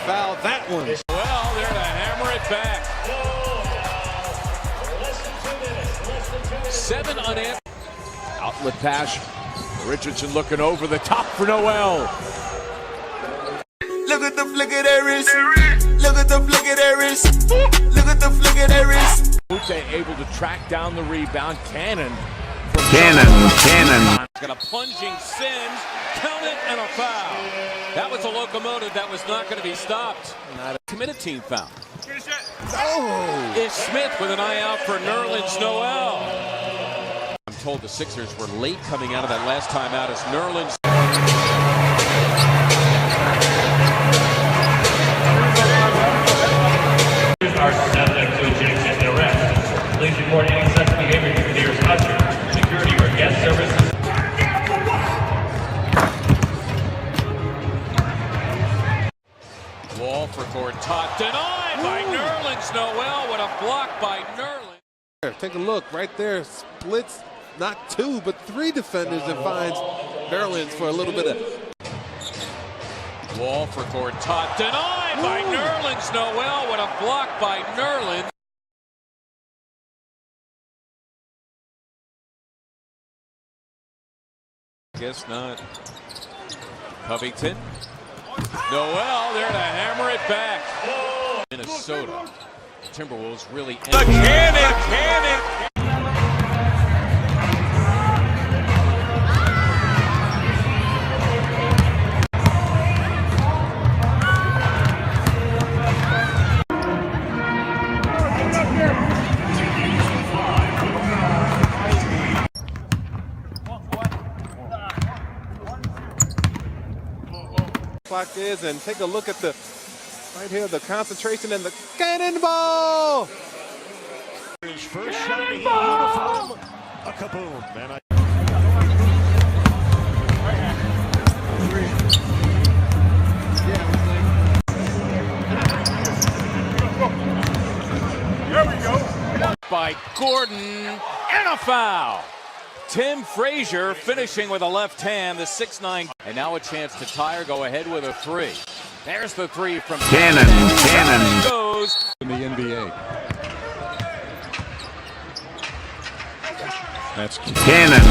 Foul that one. Well, there to hammer it back. 7 unanswered. Outlet pass. Richardson looking over the top for Noel. Look at the flick of their wrist. Look at the flick of their wrist. Look at the flick of their wrist. Able to track down the rebound. Cannon. Got a plunging Sims. Count it and a foul. That was a locomotive that was not going to be stopped. Not a committed team foul. Oh! Is Smith with an eye out for Nerlens Noel. I'm told the Sixers were late coming out of that last time out as Nerlens. Are subject to ejection and arrest. Please report any such behavior to the nearest usher, security, or guest services. Wall for Gortat. Denied by Nerlens Noel. What a block by Nerlens. Take a look right there. Splits not 2 but 3 defenders and finds Nerlens for a little bit of. Wall for Gortat. Denied by Nerlens Noel. What a block by Nerlens. Guess not. Covington. Noel there to hammer it back. Minnesota. Timberwolves really. The cannon! Clock is, and take a look at the right here, the concentration and the cannonball. First shot of the uniform, a kaboom. Man, There we go. By Gordon and a foul. Tim Frazier finishing with a left hand, the 6'9", and now a chance to tie or go ahead with a 3. There's the 3 from Cannon. Goes in the NBA. That's Cannon.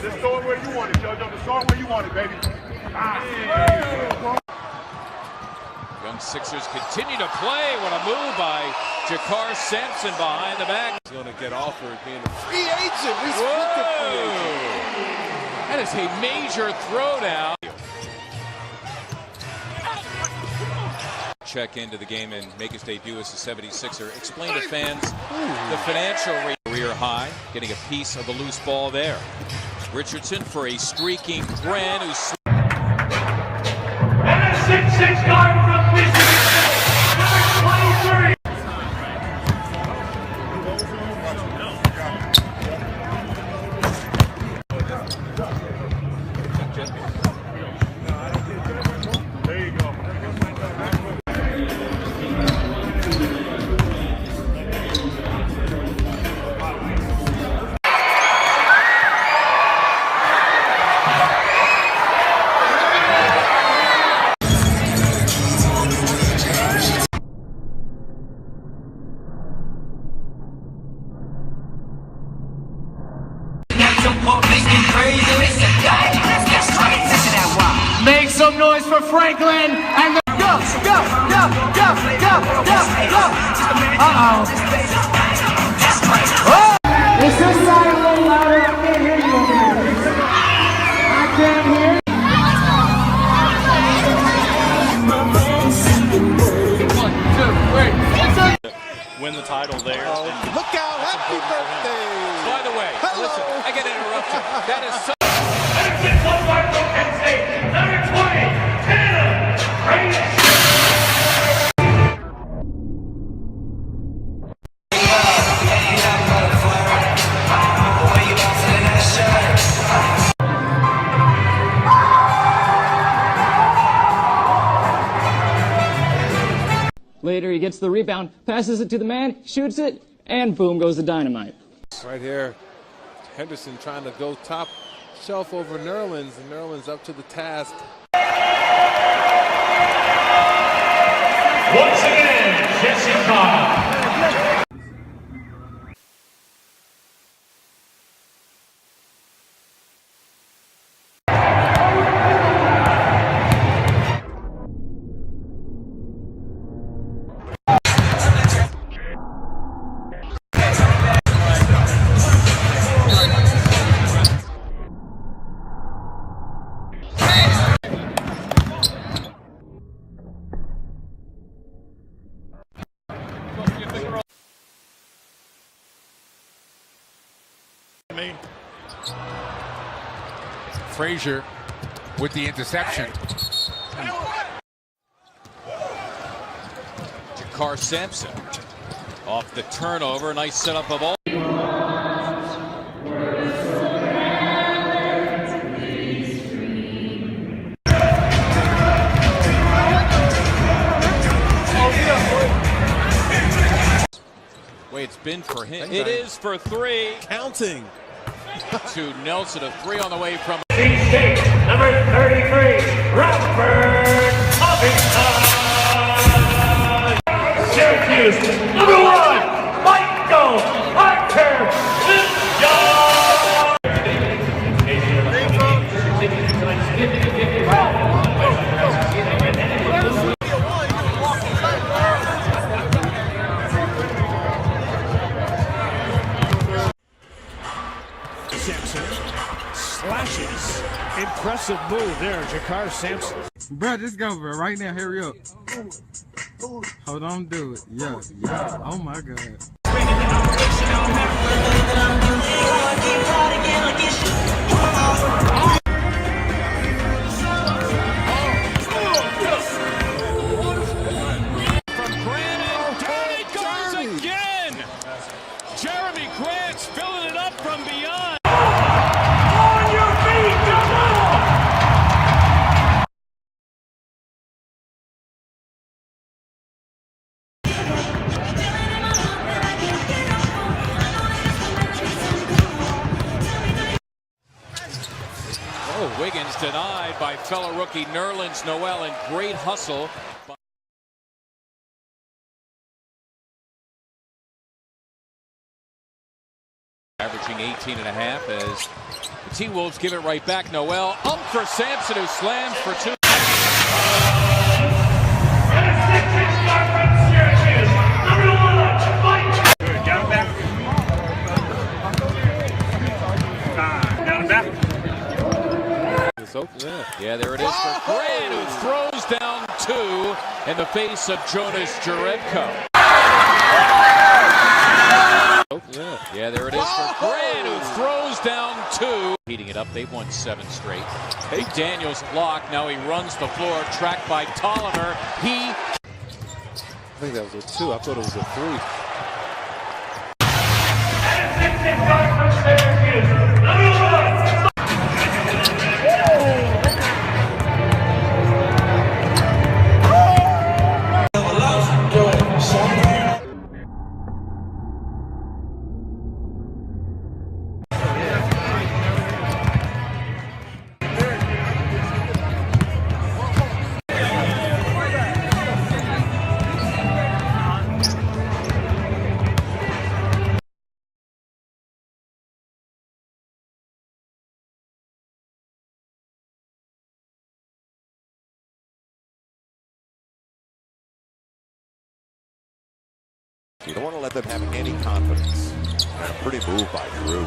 Just throw it where you want it, Judge. Just throw it where you want it, baby. Young Sixers continue to play. What a move by Jakar Sampson behind the back. He's going to get offered being a free agent. That is a major throwdown. Check into the game and make his debut as a 76er. Explain to fans the financial career high, getting a piece of the loose ball there. Richardson for a streaking Grant who's. And a 6'6" guard from Michigan State, number 23. There you go. Franklin, and the go. Is this side a little louder? I can't hear you over here. I can't hear you. 1, 2, 3. Win the title there. Look out! Happy birthday! By the way, listen, I get an interruption. That is so. Number 20, Later, he gets the rebound, passes it to the man, shoots it, and boom goes the dynamite. Right here, Henderson trying to go top shelf over Nerlens, and Nerlens up to the task. once again, Jessica. Frazier with the interception. Jakar Sampson off the turnover. Nice setup of all. Way it's been for him. It is for 3. Counting. To Nelson, a 3 on the way from State, number 33, Robert Covington. Syracuse, number 1, Michael Parker. Sampson slashes. Impressive move there, Jakar Sampson. Bro, just go, bro. Right now, hurry up. Hold on, do it. Yeah. Oh my God. from Grant, and down it goes again. Jeremy Grant's filling it up from beyond. Wiggins denied by fellow rookie Nerlens Noel, and great hustle. Averaging 18.5 as the T-Wolves give it right back. Noel up for Sampson, who slams for 2. Yeah, there it is for Grant, who throws down 2 in the face of Jonas Jerebko. Yeah, there it is for Grant, who throws down 2. Heating it up, they've won 7 straight. Big Daniels block, now he runs the floor, tracked by Tolliver. I think that was a 2, I thought it was a 3. You don't want to let them have any confidence. And a pretty move by Drew.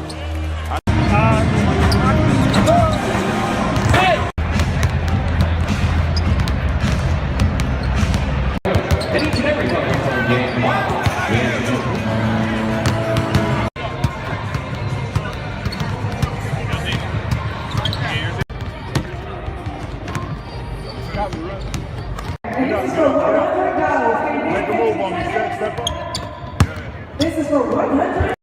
This is for 100.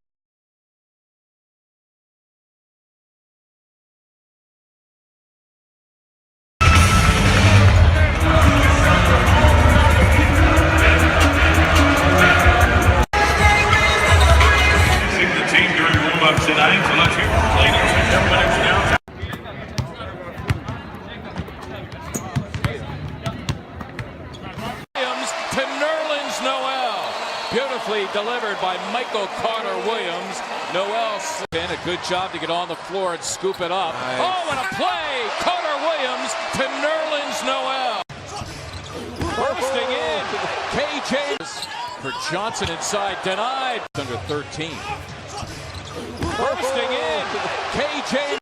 The team during warm-ups tonight, so let's hear it. Ladies and gentlemen, it's now time. Williams to Nerlens Noel. Beautifully delivered by Michael Carter-Williams. Noel in a good job to get on the floor and scoop it up. Nice. Oh, and a play! Carter-Williams to Nerlens Noel. Bursting in. KJ for Johnson inside, denied. Under 13. Bursting in. KJ.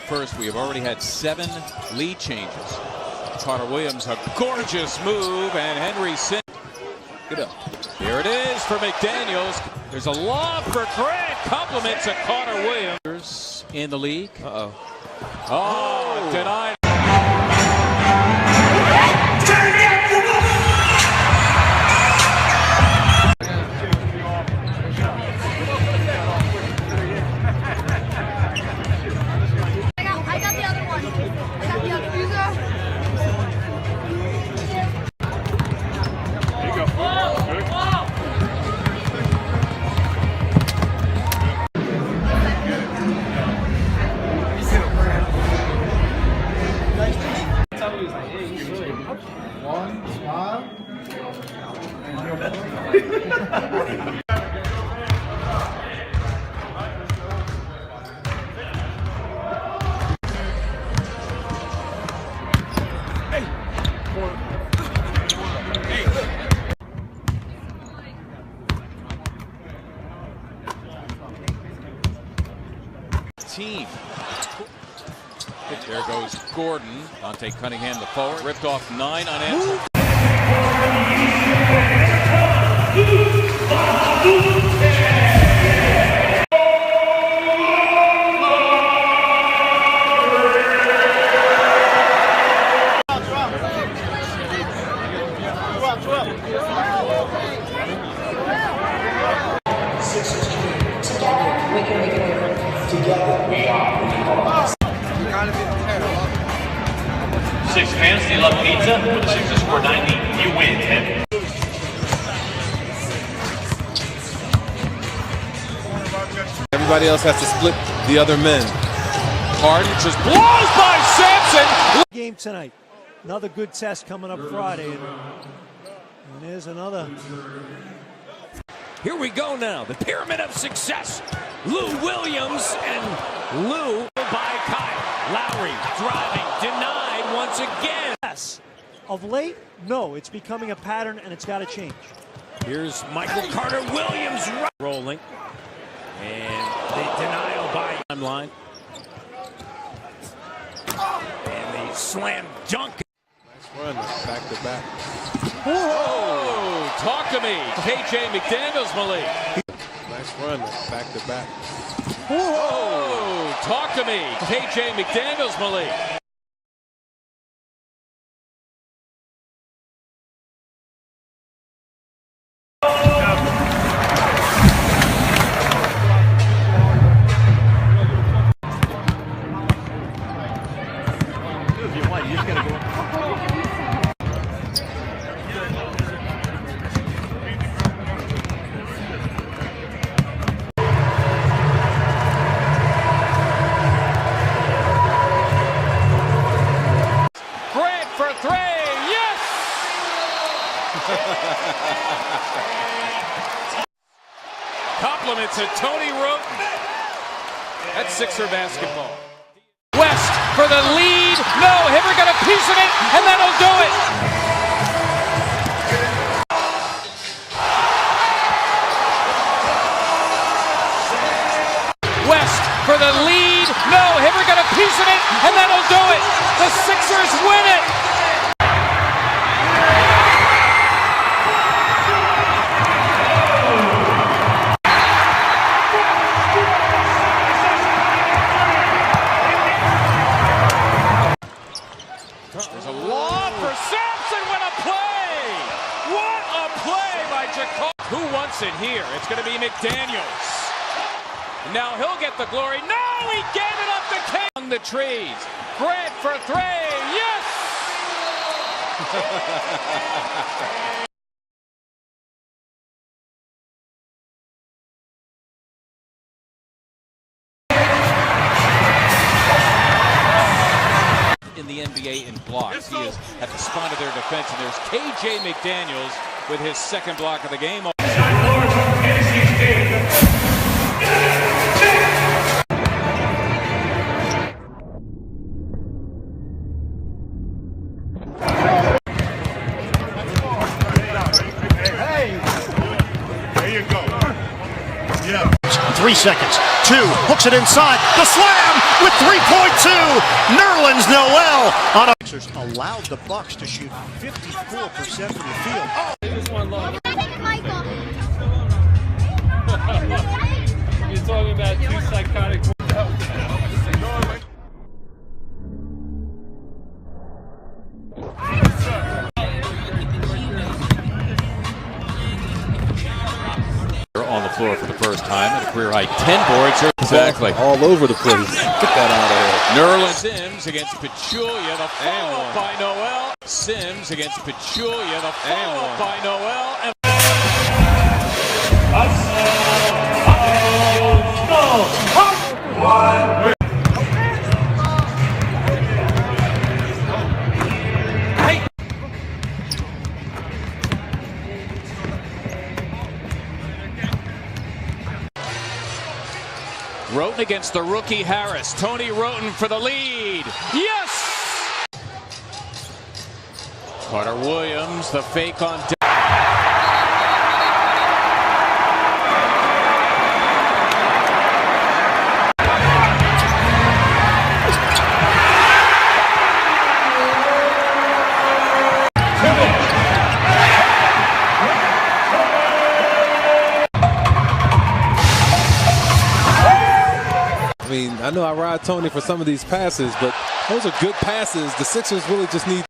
First, we have already had 7 lead changes. Carter-Williams, a gorgeous move, and Henry Sim. Get up. Here it is for McDaniels. There's a lob for Grant. Compliments of Carter-Williams in the league. Oh, denied. Team. There goes Gordon. Dante Cunningham, the forward, ripped off 9 unanswered. Six fans, they love pizza. With the Sixers score 90, you win, man. Everybody else has to split the other men. Harden just blows by Sampson. Game tonight. Another good test coming up Friday. And there's another. Here we go now. The pyramid of success. Lou Williams and Lou by Kyle. Lowry driving, denied once again. Yes. Of late, no. It's becoming a pattern, and it's got to change. Here's Michael Carter-Williams rolling. And the denial by timeline. And the slam dunk. Nice run, back to back. Whoa! Talk to me. KJ McDaniels, Malik. Nice run, back to back. Oh, talk to me. KJ McDaniels, Malik. Compliment to Tony Roten. That's Sixer basketball. West for the lead. No, Hibbert got a piece of it, and that'll do it. West for the lead. No, Hibbert got a piece of it, and that'll do it. The Sixers win it. There's a lob for Sampson. What a play! What a play by Jahlil. Who wants it here? It's going to be McDaniels. Now he'll get the glory. No, he gave it up to King. On the trees. Grant for three. Yes! In the NBA in blocks. He is at the spine of their defense, and there's KJ McDaniels with his second block of the game. There you go. Yeah. 3 seconds. 2. Hooks it inside. The slam with 3.2. Nerlens Noel on a. Sixers allowed the Bucks to shoot 54% from the field. Oh, this one long. You're talking about two psychotic. On the floor for the first time at a career high 10 boards. Exactly. All over the place. Get that out of there. Nerlens Sims against Pachulia. The follow by Noel. Sims against Pachulia. The follow by Noel. And Roten against the rookie Harris. Tony Roten for the lead. Yes! Carter Williams, the fake on. I mean, I know I ride Tony for some of these passes, but those are good passes. The Sixers really just need.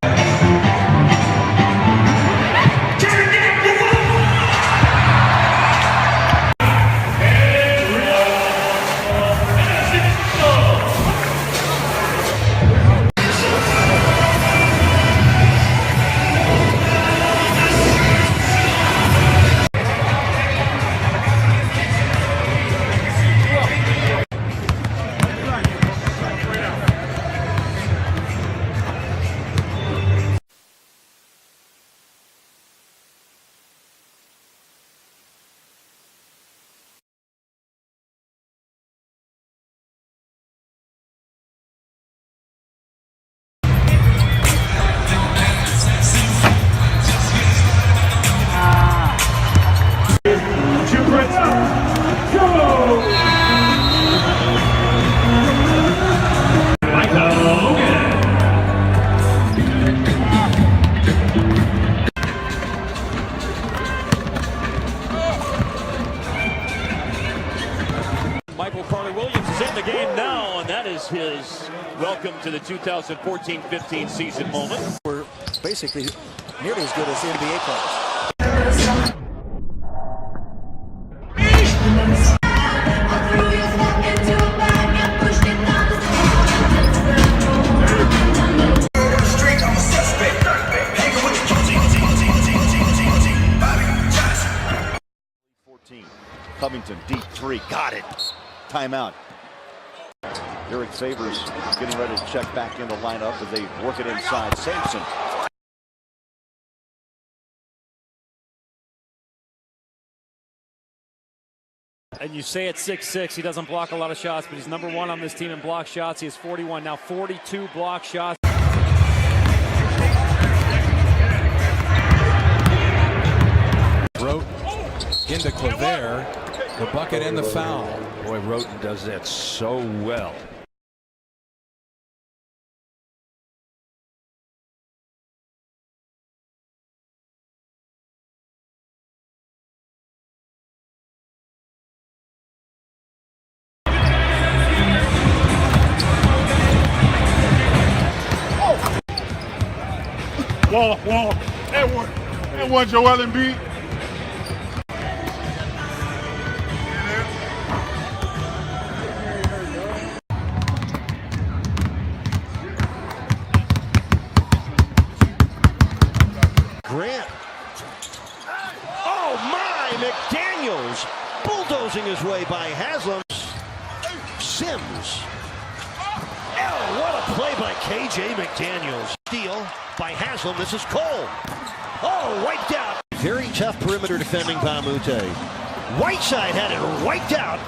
welcome to the 2014-15 season moment. We're basically nearly as good as NBA players. Covington, deep three, got it. Timeout. Eric Favors getting ready to check back in the lineup as they work it inside. Sampson. And you say at 6'6", he doesn't block a lot of shots, but he's #1 on this team in block shots. He has 41, now 42 block shots. Wrote into Claver, the bucket and the foul. Boy, Roten does that so well. Wall. That one, Joel Embiid. Grant. Oh my, McDaniels bulldozing his way by Haslam. Sims. Oh, what a play by KJ McDaniels. Steal by Haslam. This is Cole. Oh, wiped out. Very tough perimeter defending by Mute. Whiteside had it wiped out.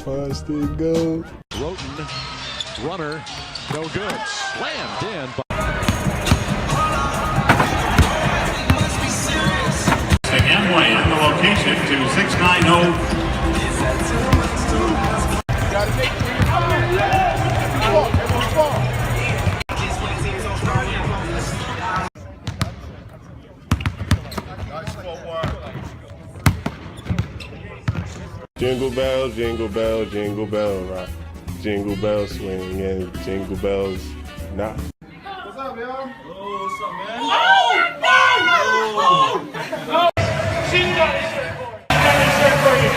First it goes. Roten, runner, no good. Slammed in. Again, way in the location to 690. Jingle bells, jingle bells, jingle bell rock. Jingle bells swing and jingle bells knock. What's up, y'all? Oh, what's up, man? Oh! She got it straight for you. She got it straight for you.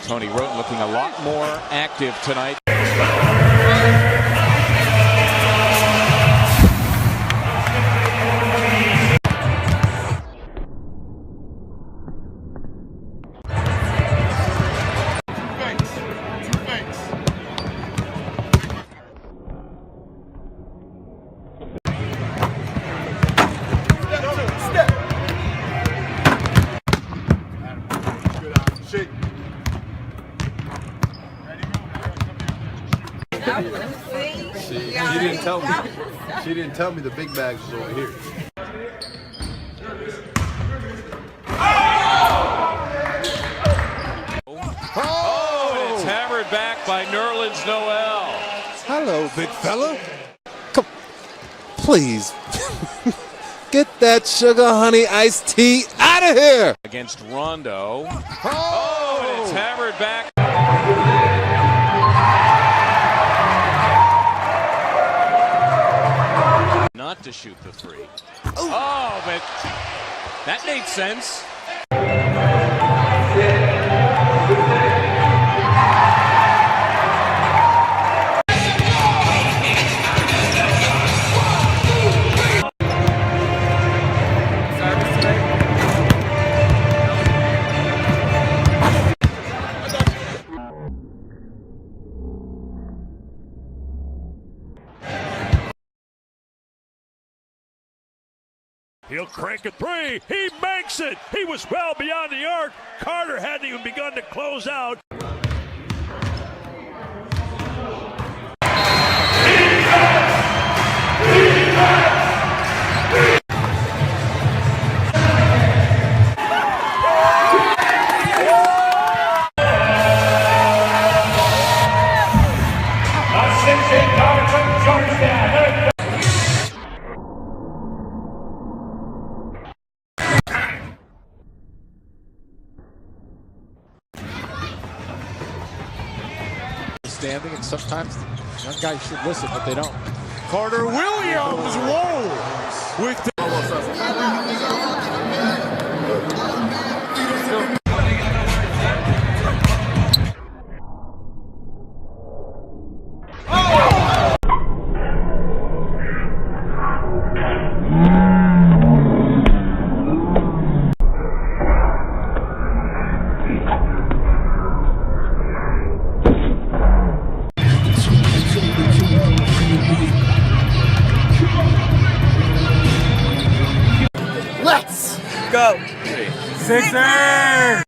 Tony Roten looking a lot more active tonight. She didn't tell me the big bags was over here. Oh, and it's hammered back by Nerlens Noel. Hello, big fella. Come, please. Get that sugar honey iced tea out of here. Against Rondo. Oh, and it's hammered back. Not to shoot the three. Oh, but that made sense. He'll crank a three. He makes it. He was well beyond the arc. Carter hadn't even begun to close out. understanding, and sometimes young guys should listen, but they don't. Carter Williams, whoa! With the Let's go. Sixers! There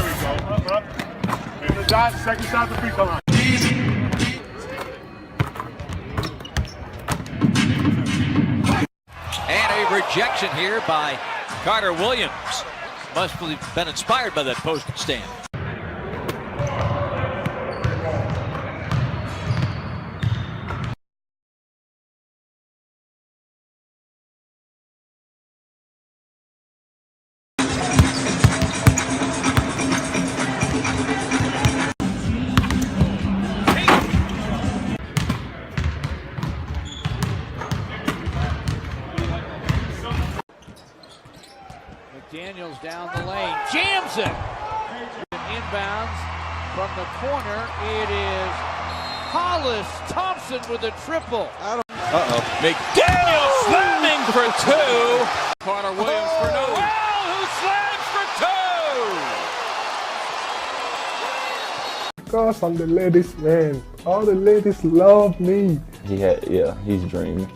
we go. Up. And the dot, second shot, the free throw line. And a rejection here by Carter Williams. Must have been inspired by that post stand. McDaniels down the lane, jams it. Inbounds from the corner. It is Hollis Thompson with a triple. McDaniels slamming for two. Carter Williams for Noel, who slams for two. Because I'm the ladies' man. All the ladies love me. He's dreaming.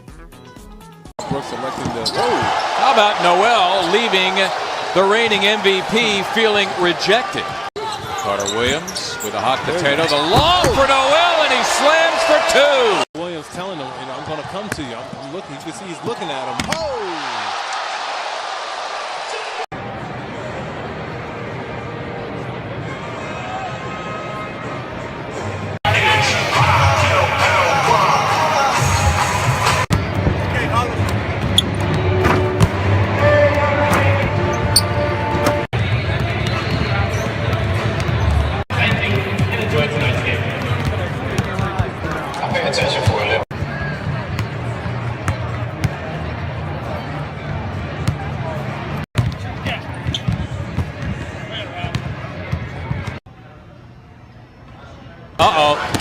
Brooks selecting the. How about Noel leaving the reigning MVP feeling rejected? Carter Williams with a hot potato. The long for Noel, and he slams for two. Williams telling him, I'm going to come to you. I'm looking. You can see he's looking at him.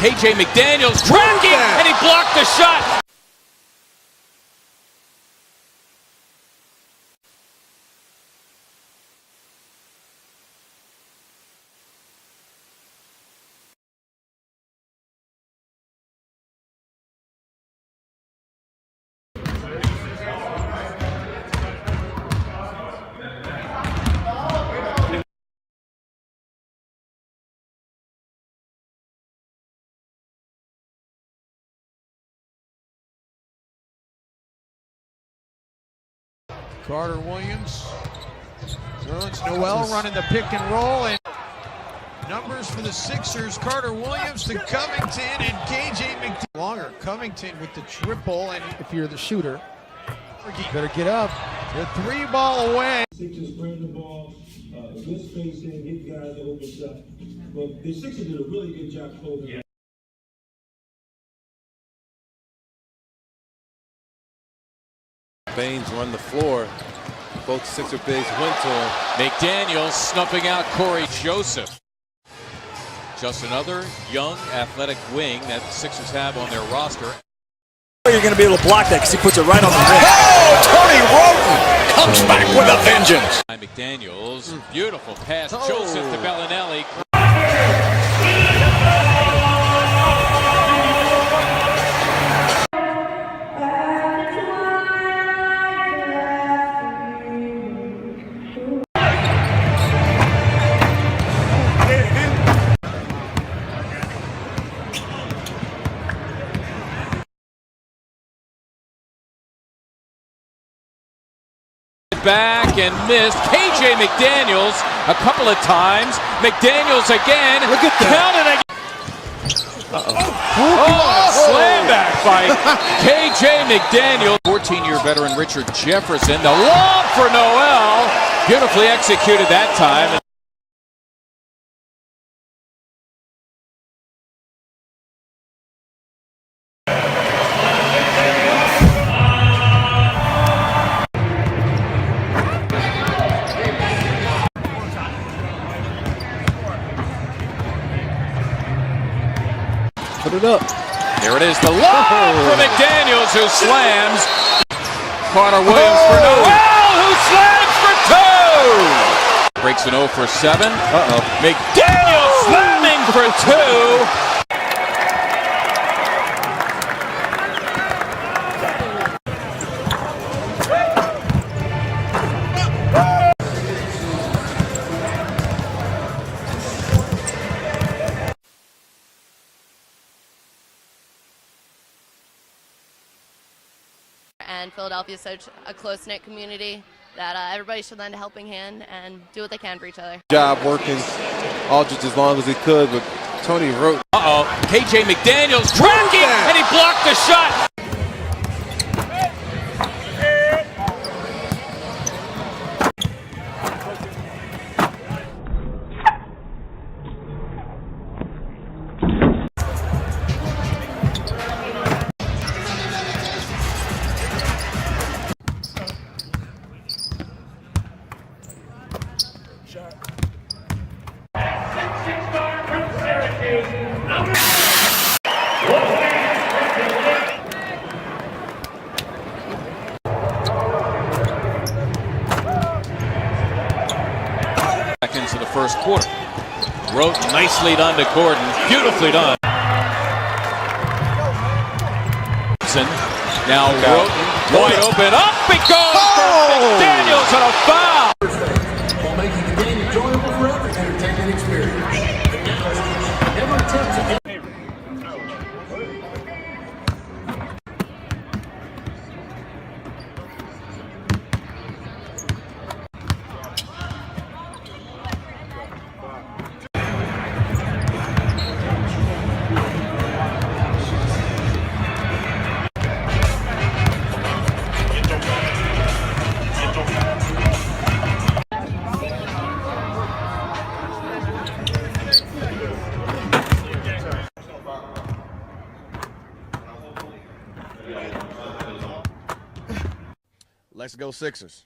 KJ McDaniels tracking, and he blocked the shot. Carter Williams, Nerlens, Noel running the pick and roll, and numbers for the Sixers. Carter Williams to Covington and KJ McDaniels. Longer, Covington with the triple, and if you're the shooter, you better get up. The three ball away. Sixers bring the ball, good spacing, get guys to open shot. But the Sixers did a really good job holding it. Baines run the floor. Both Sixer bigs went to him. McDaniels snuffing out Corey Joseph. Just another young, athletic wing that the Sixers have on their roster. You're going to be able to block that because he puts it right on the rim. Oh, Tony Roten comes back with a vengeance. McDaniels, beautiful pass. Joseph to Bellinelli. Back and missed. KJ McDaniels a couple of times. McDaniels again. Look at that. Counted again. Slam back by KJ McDaniel. 14-year veteran Richard Jefferson. The lob for Noel. Beautifully executed that time. Put it up. There it is, the lob for McDaniels, who slams. Carter Williams for Noel, who slams for two. Breaks an 0 for 7. McDaniels slamming for two. And Philadelphia is such a close-knit community that everybody should lend a helping hand and do what they can for each other. Job working Aldridge as long as he could, but Tony wrote. KJ McDaniels tracking, and he blocked the shot. Seconds of the first quarter. Wrote nicely done to Gordon. Beautifully done. Now Wrote wide open. Up it goes for McDaniels on a foul. While making the game enjoyable for every entertainment experience. Never attempt to get Let's go Sixers.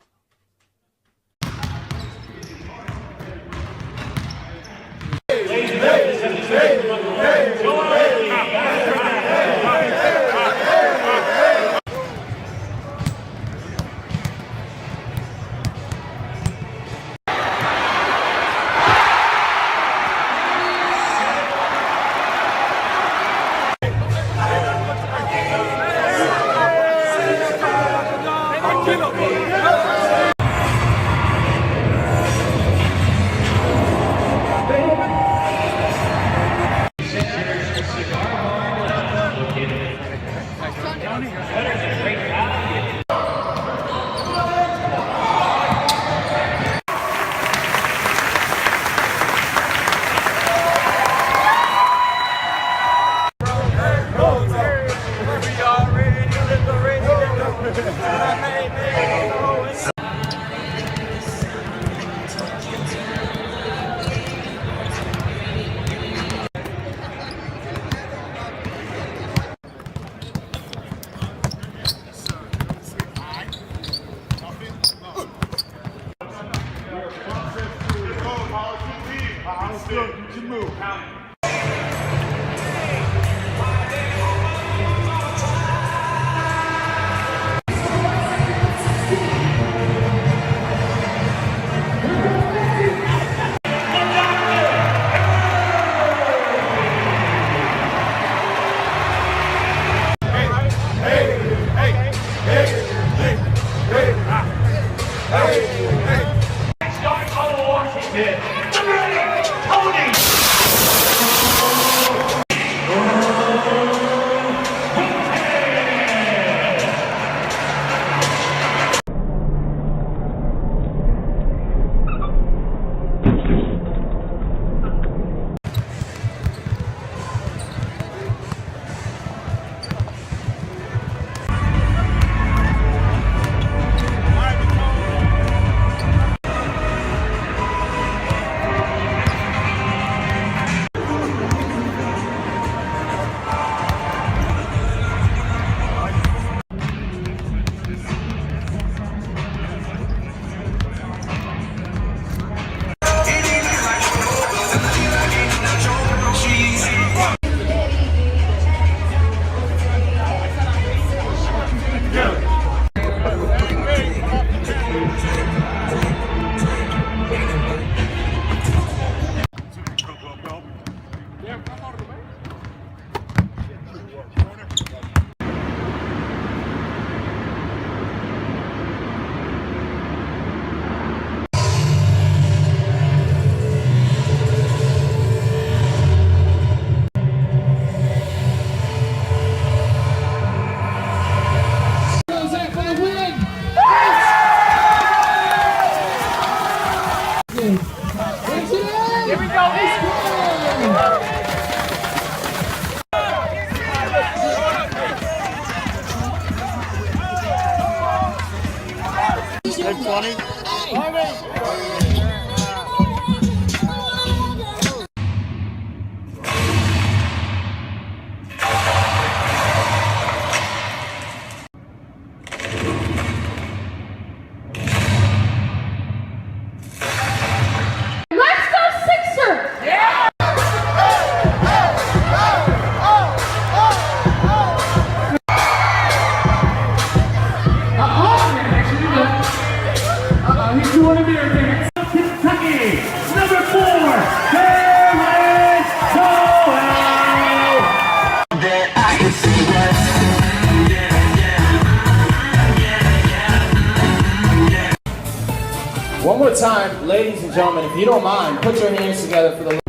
One more time, ladies and gentlemen, if you don't mind, put your hands together for the...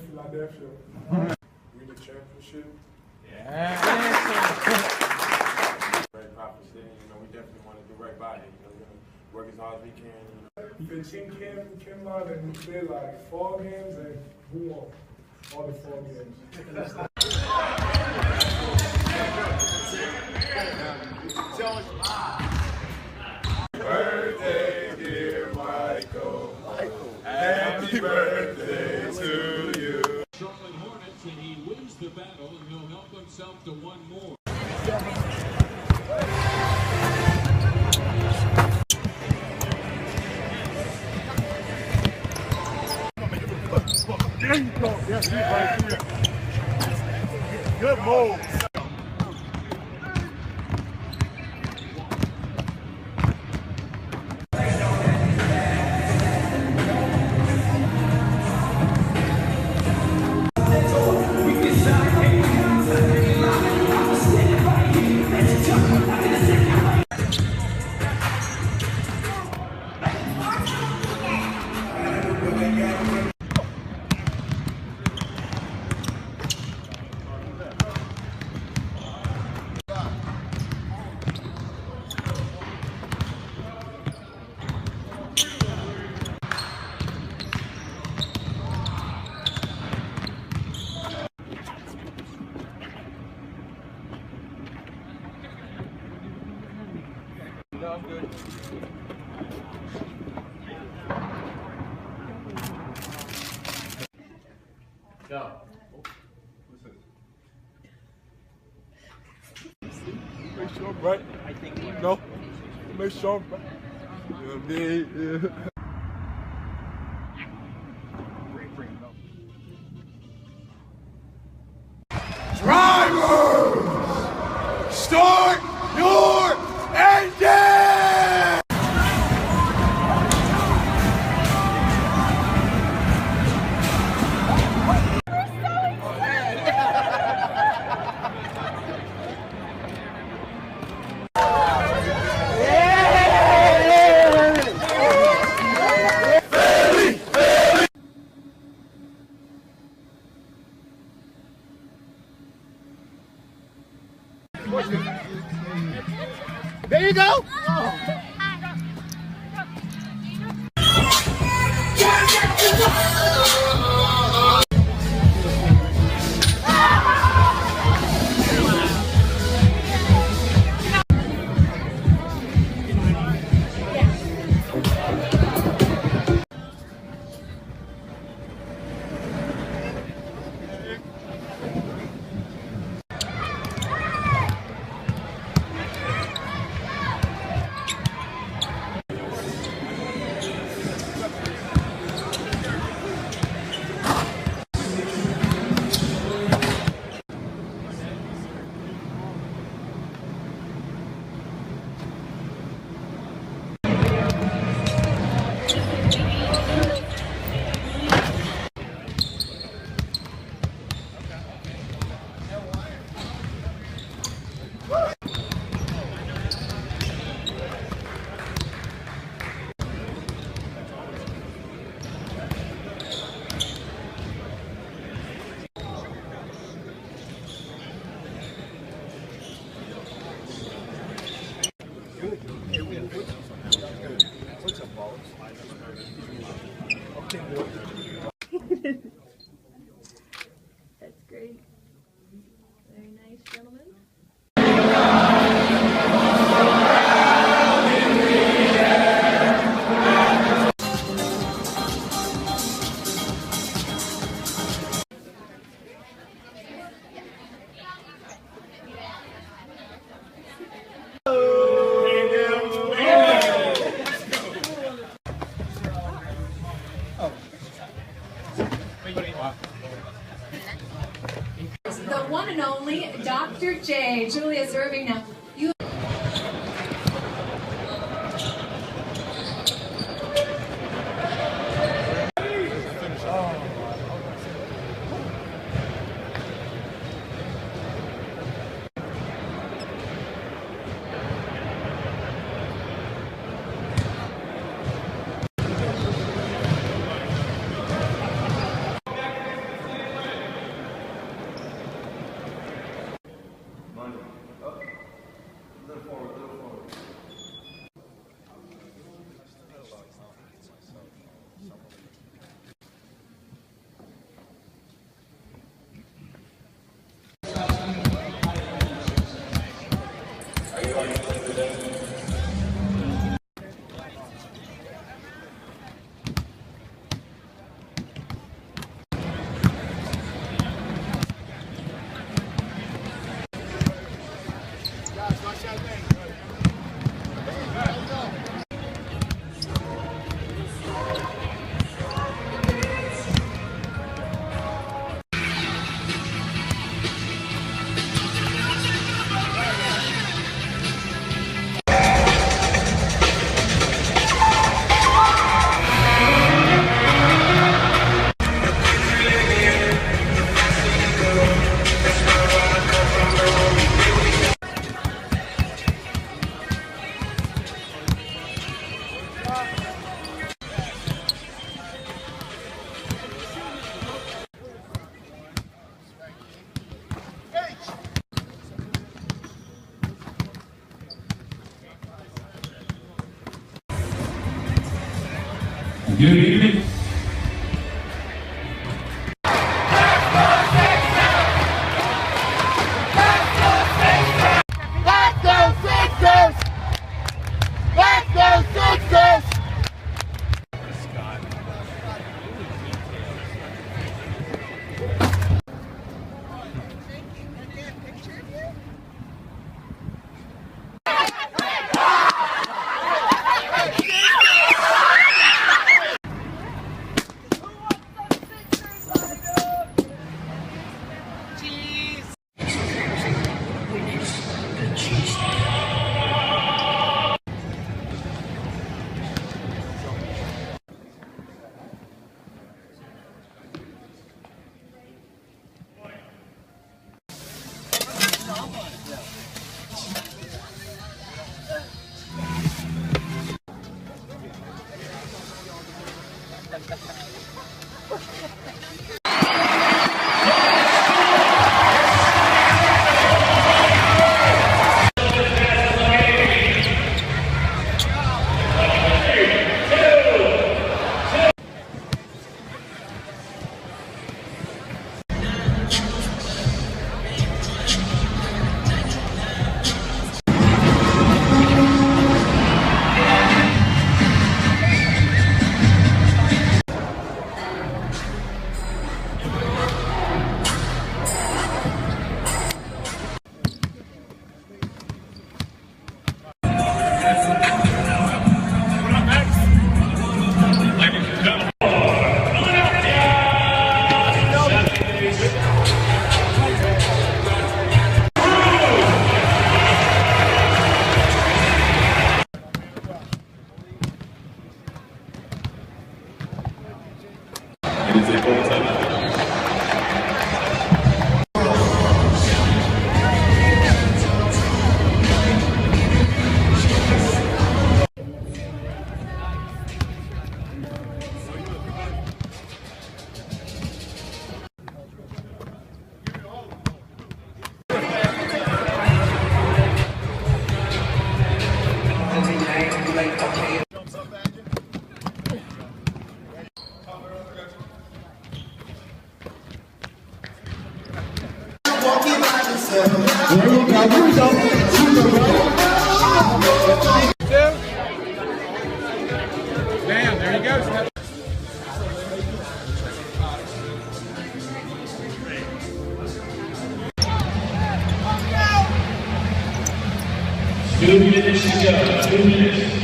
Philadelphia win the championship. Yeah. Very proper city. We definitely want to do right by it. We're gonna work as hard as we can. 15 came out and we played like 4 games and we won all the 4 games. Birthday, dear Michael. Happy birthday to you. Charlotte Hornets, and he wins the battle, and he'll help himself to one more. There you go. Yes, he's right here. Good move. No, I'm good. Go. Make sure I'm right. I think no. Make sure I'm right. You know what I mean? Yeah. Drivers, start your engine! There you go. one and only Dr. J, Julius Erving. Now, you. Good evening. Let's go Sixers! Let's go Sixers! Damn, there he goes. Two minutes to go. 2 minutes.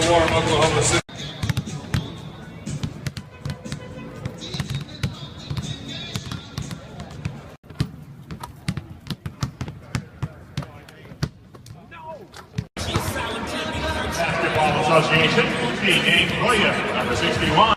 swarm Oklahoma City. Basketball Association, DA-RI-OHHH, number 61.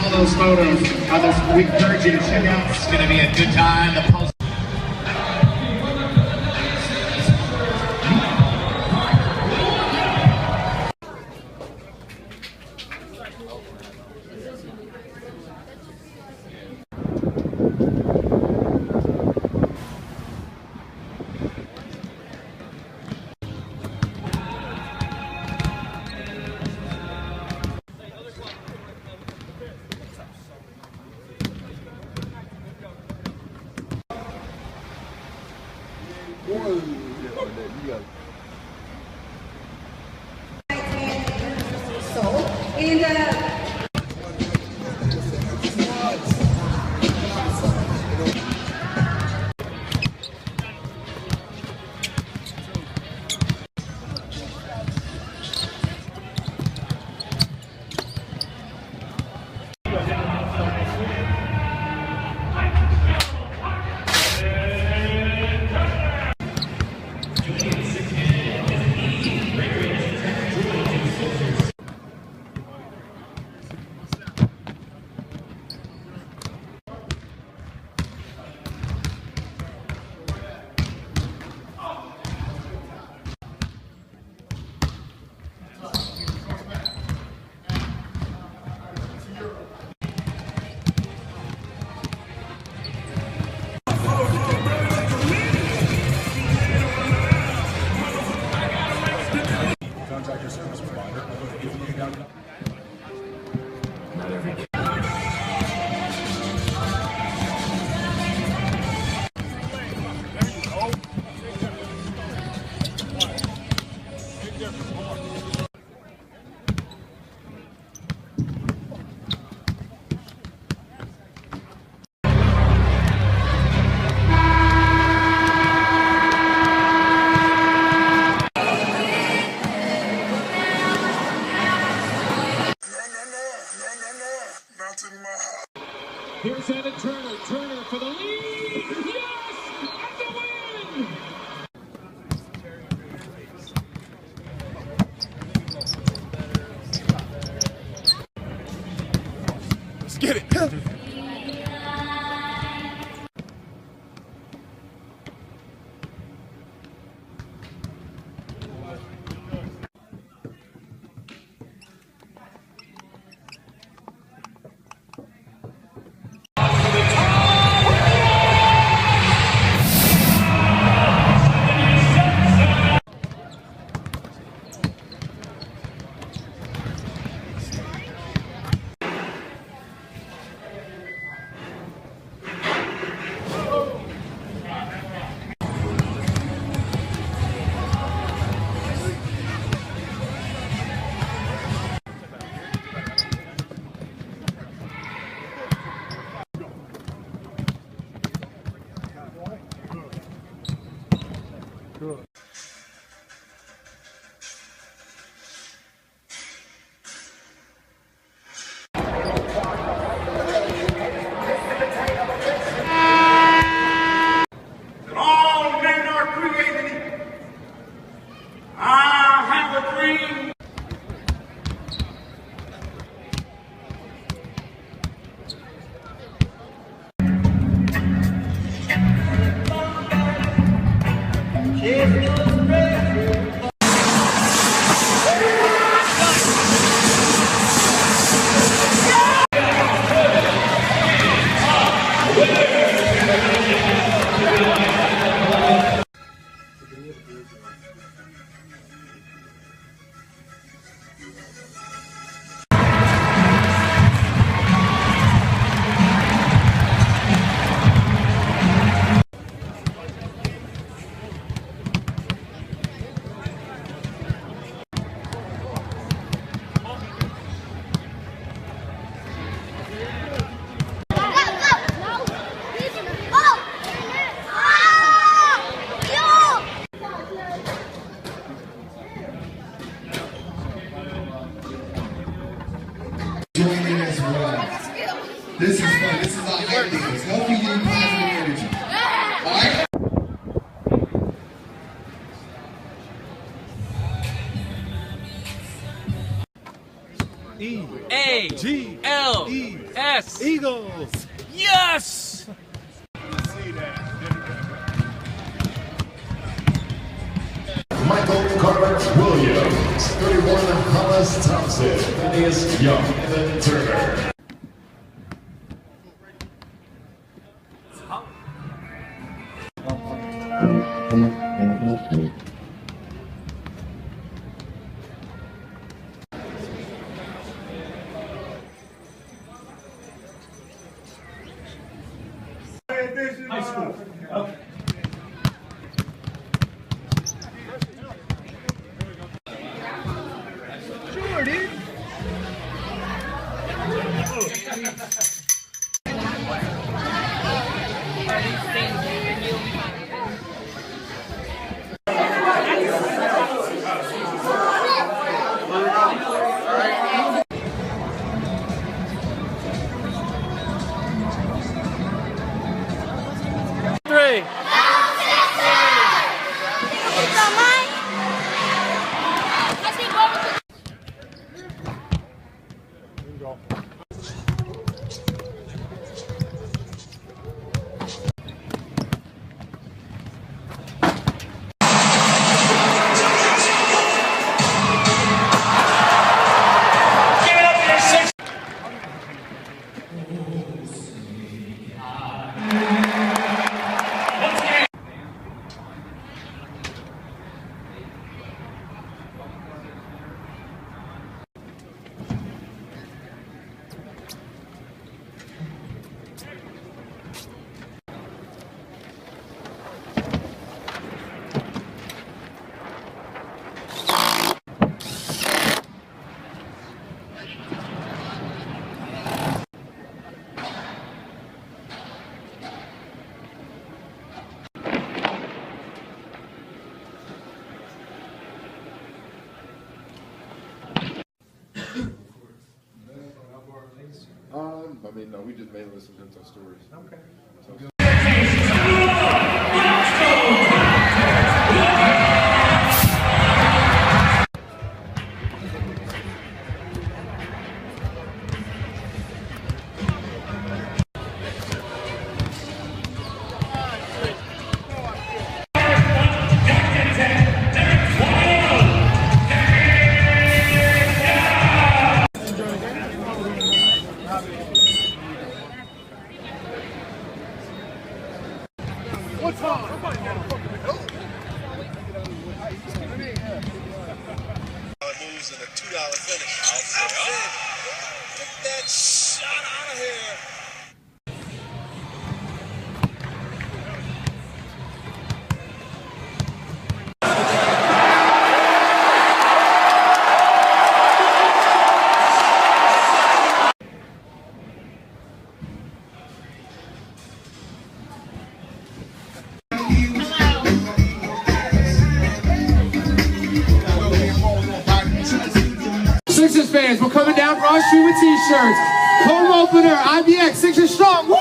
Those photos. We encourage you to check out. It's going to be a good time. The post. Here's Evan Turner. Turner for the lead. Yes! And the win! Get it. All men are created. I have a dream. This is fun. This is our ideas. Help you get positive energy. All right? E-A-G-L-E-S. Eagles. Yes! Michael Carter Williams, 31 Hollis Thompson, Phineas Young, Evan Turner. High school. Okay. Jordan. I mean, no, we just made listen to stories. Okay. So, Get that shot out of here. Sixers fans, we're coming down Broad Street with t-shirts. Home opener, IBX, Sixers strong. Woo!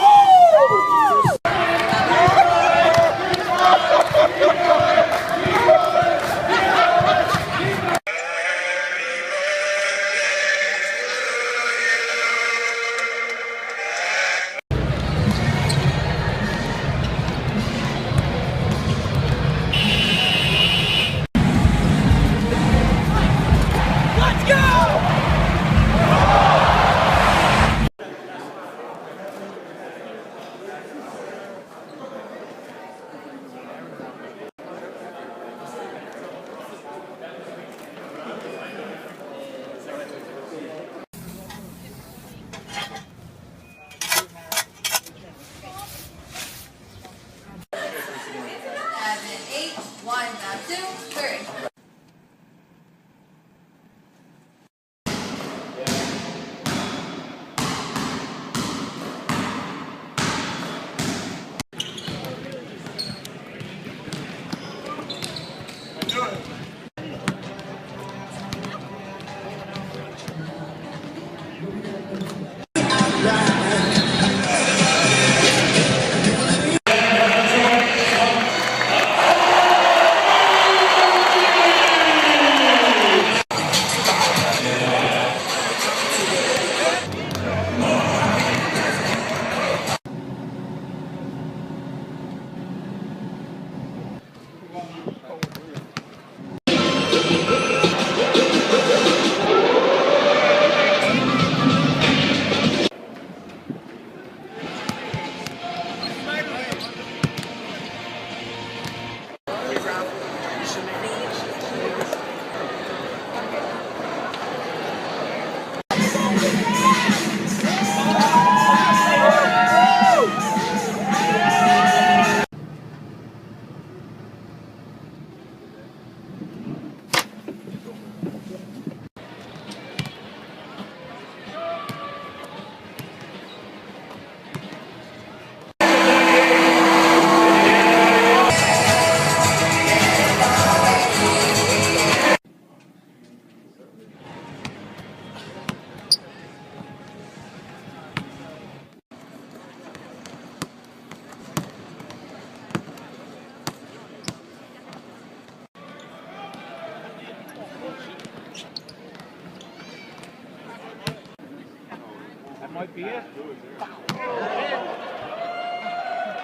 Might be it.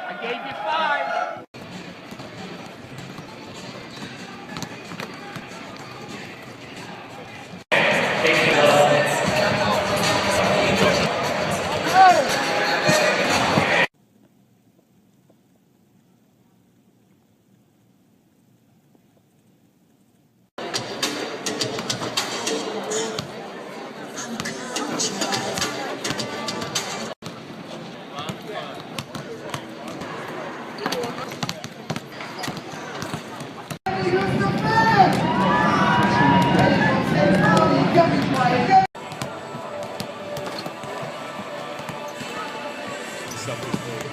I gave you 5. Something.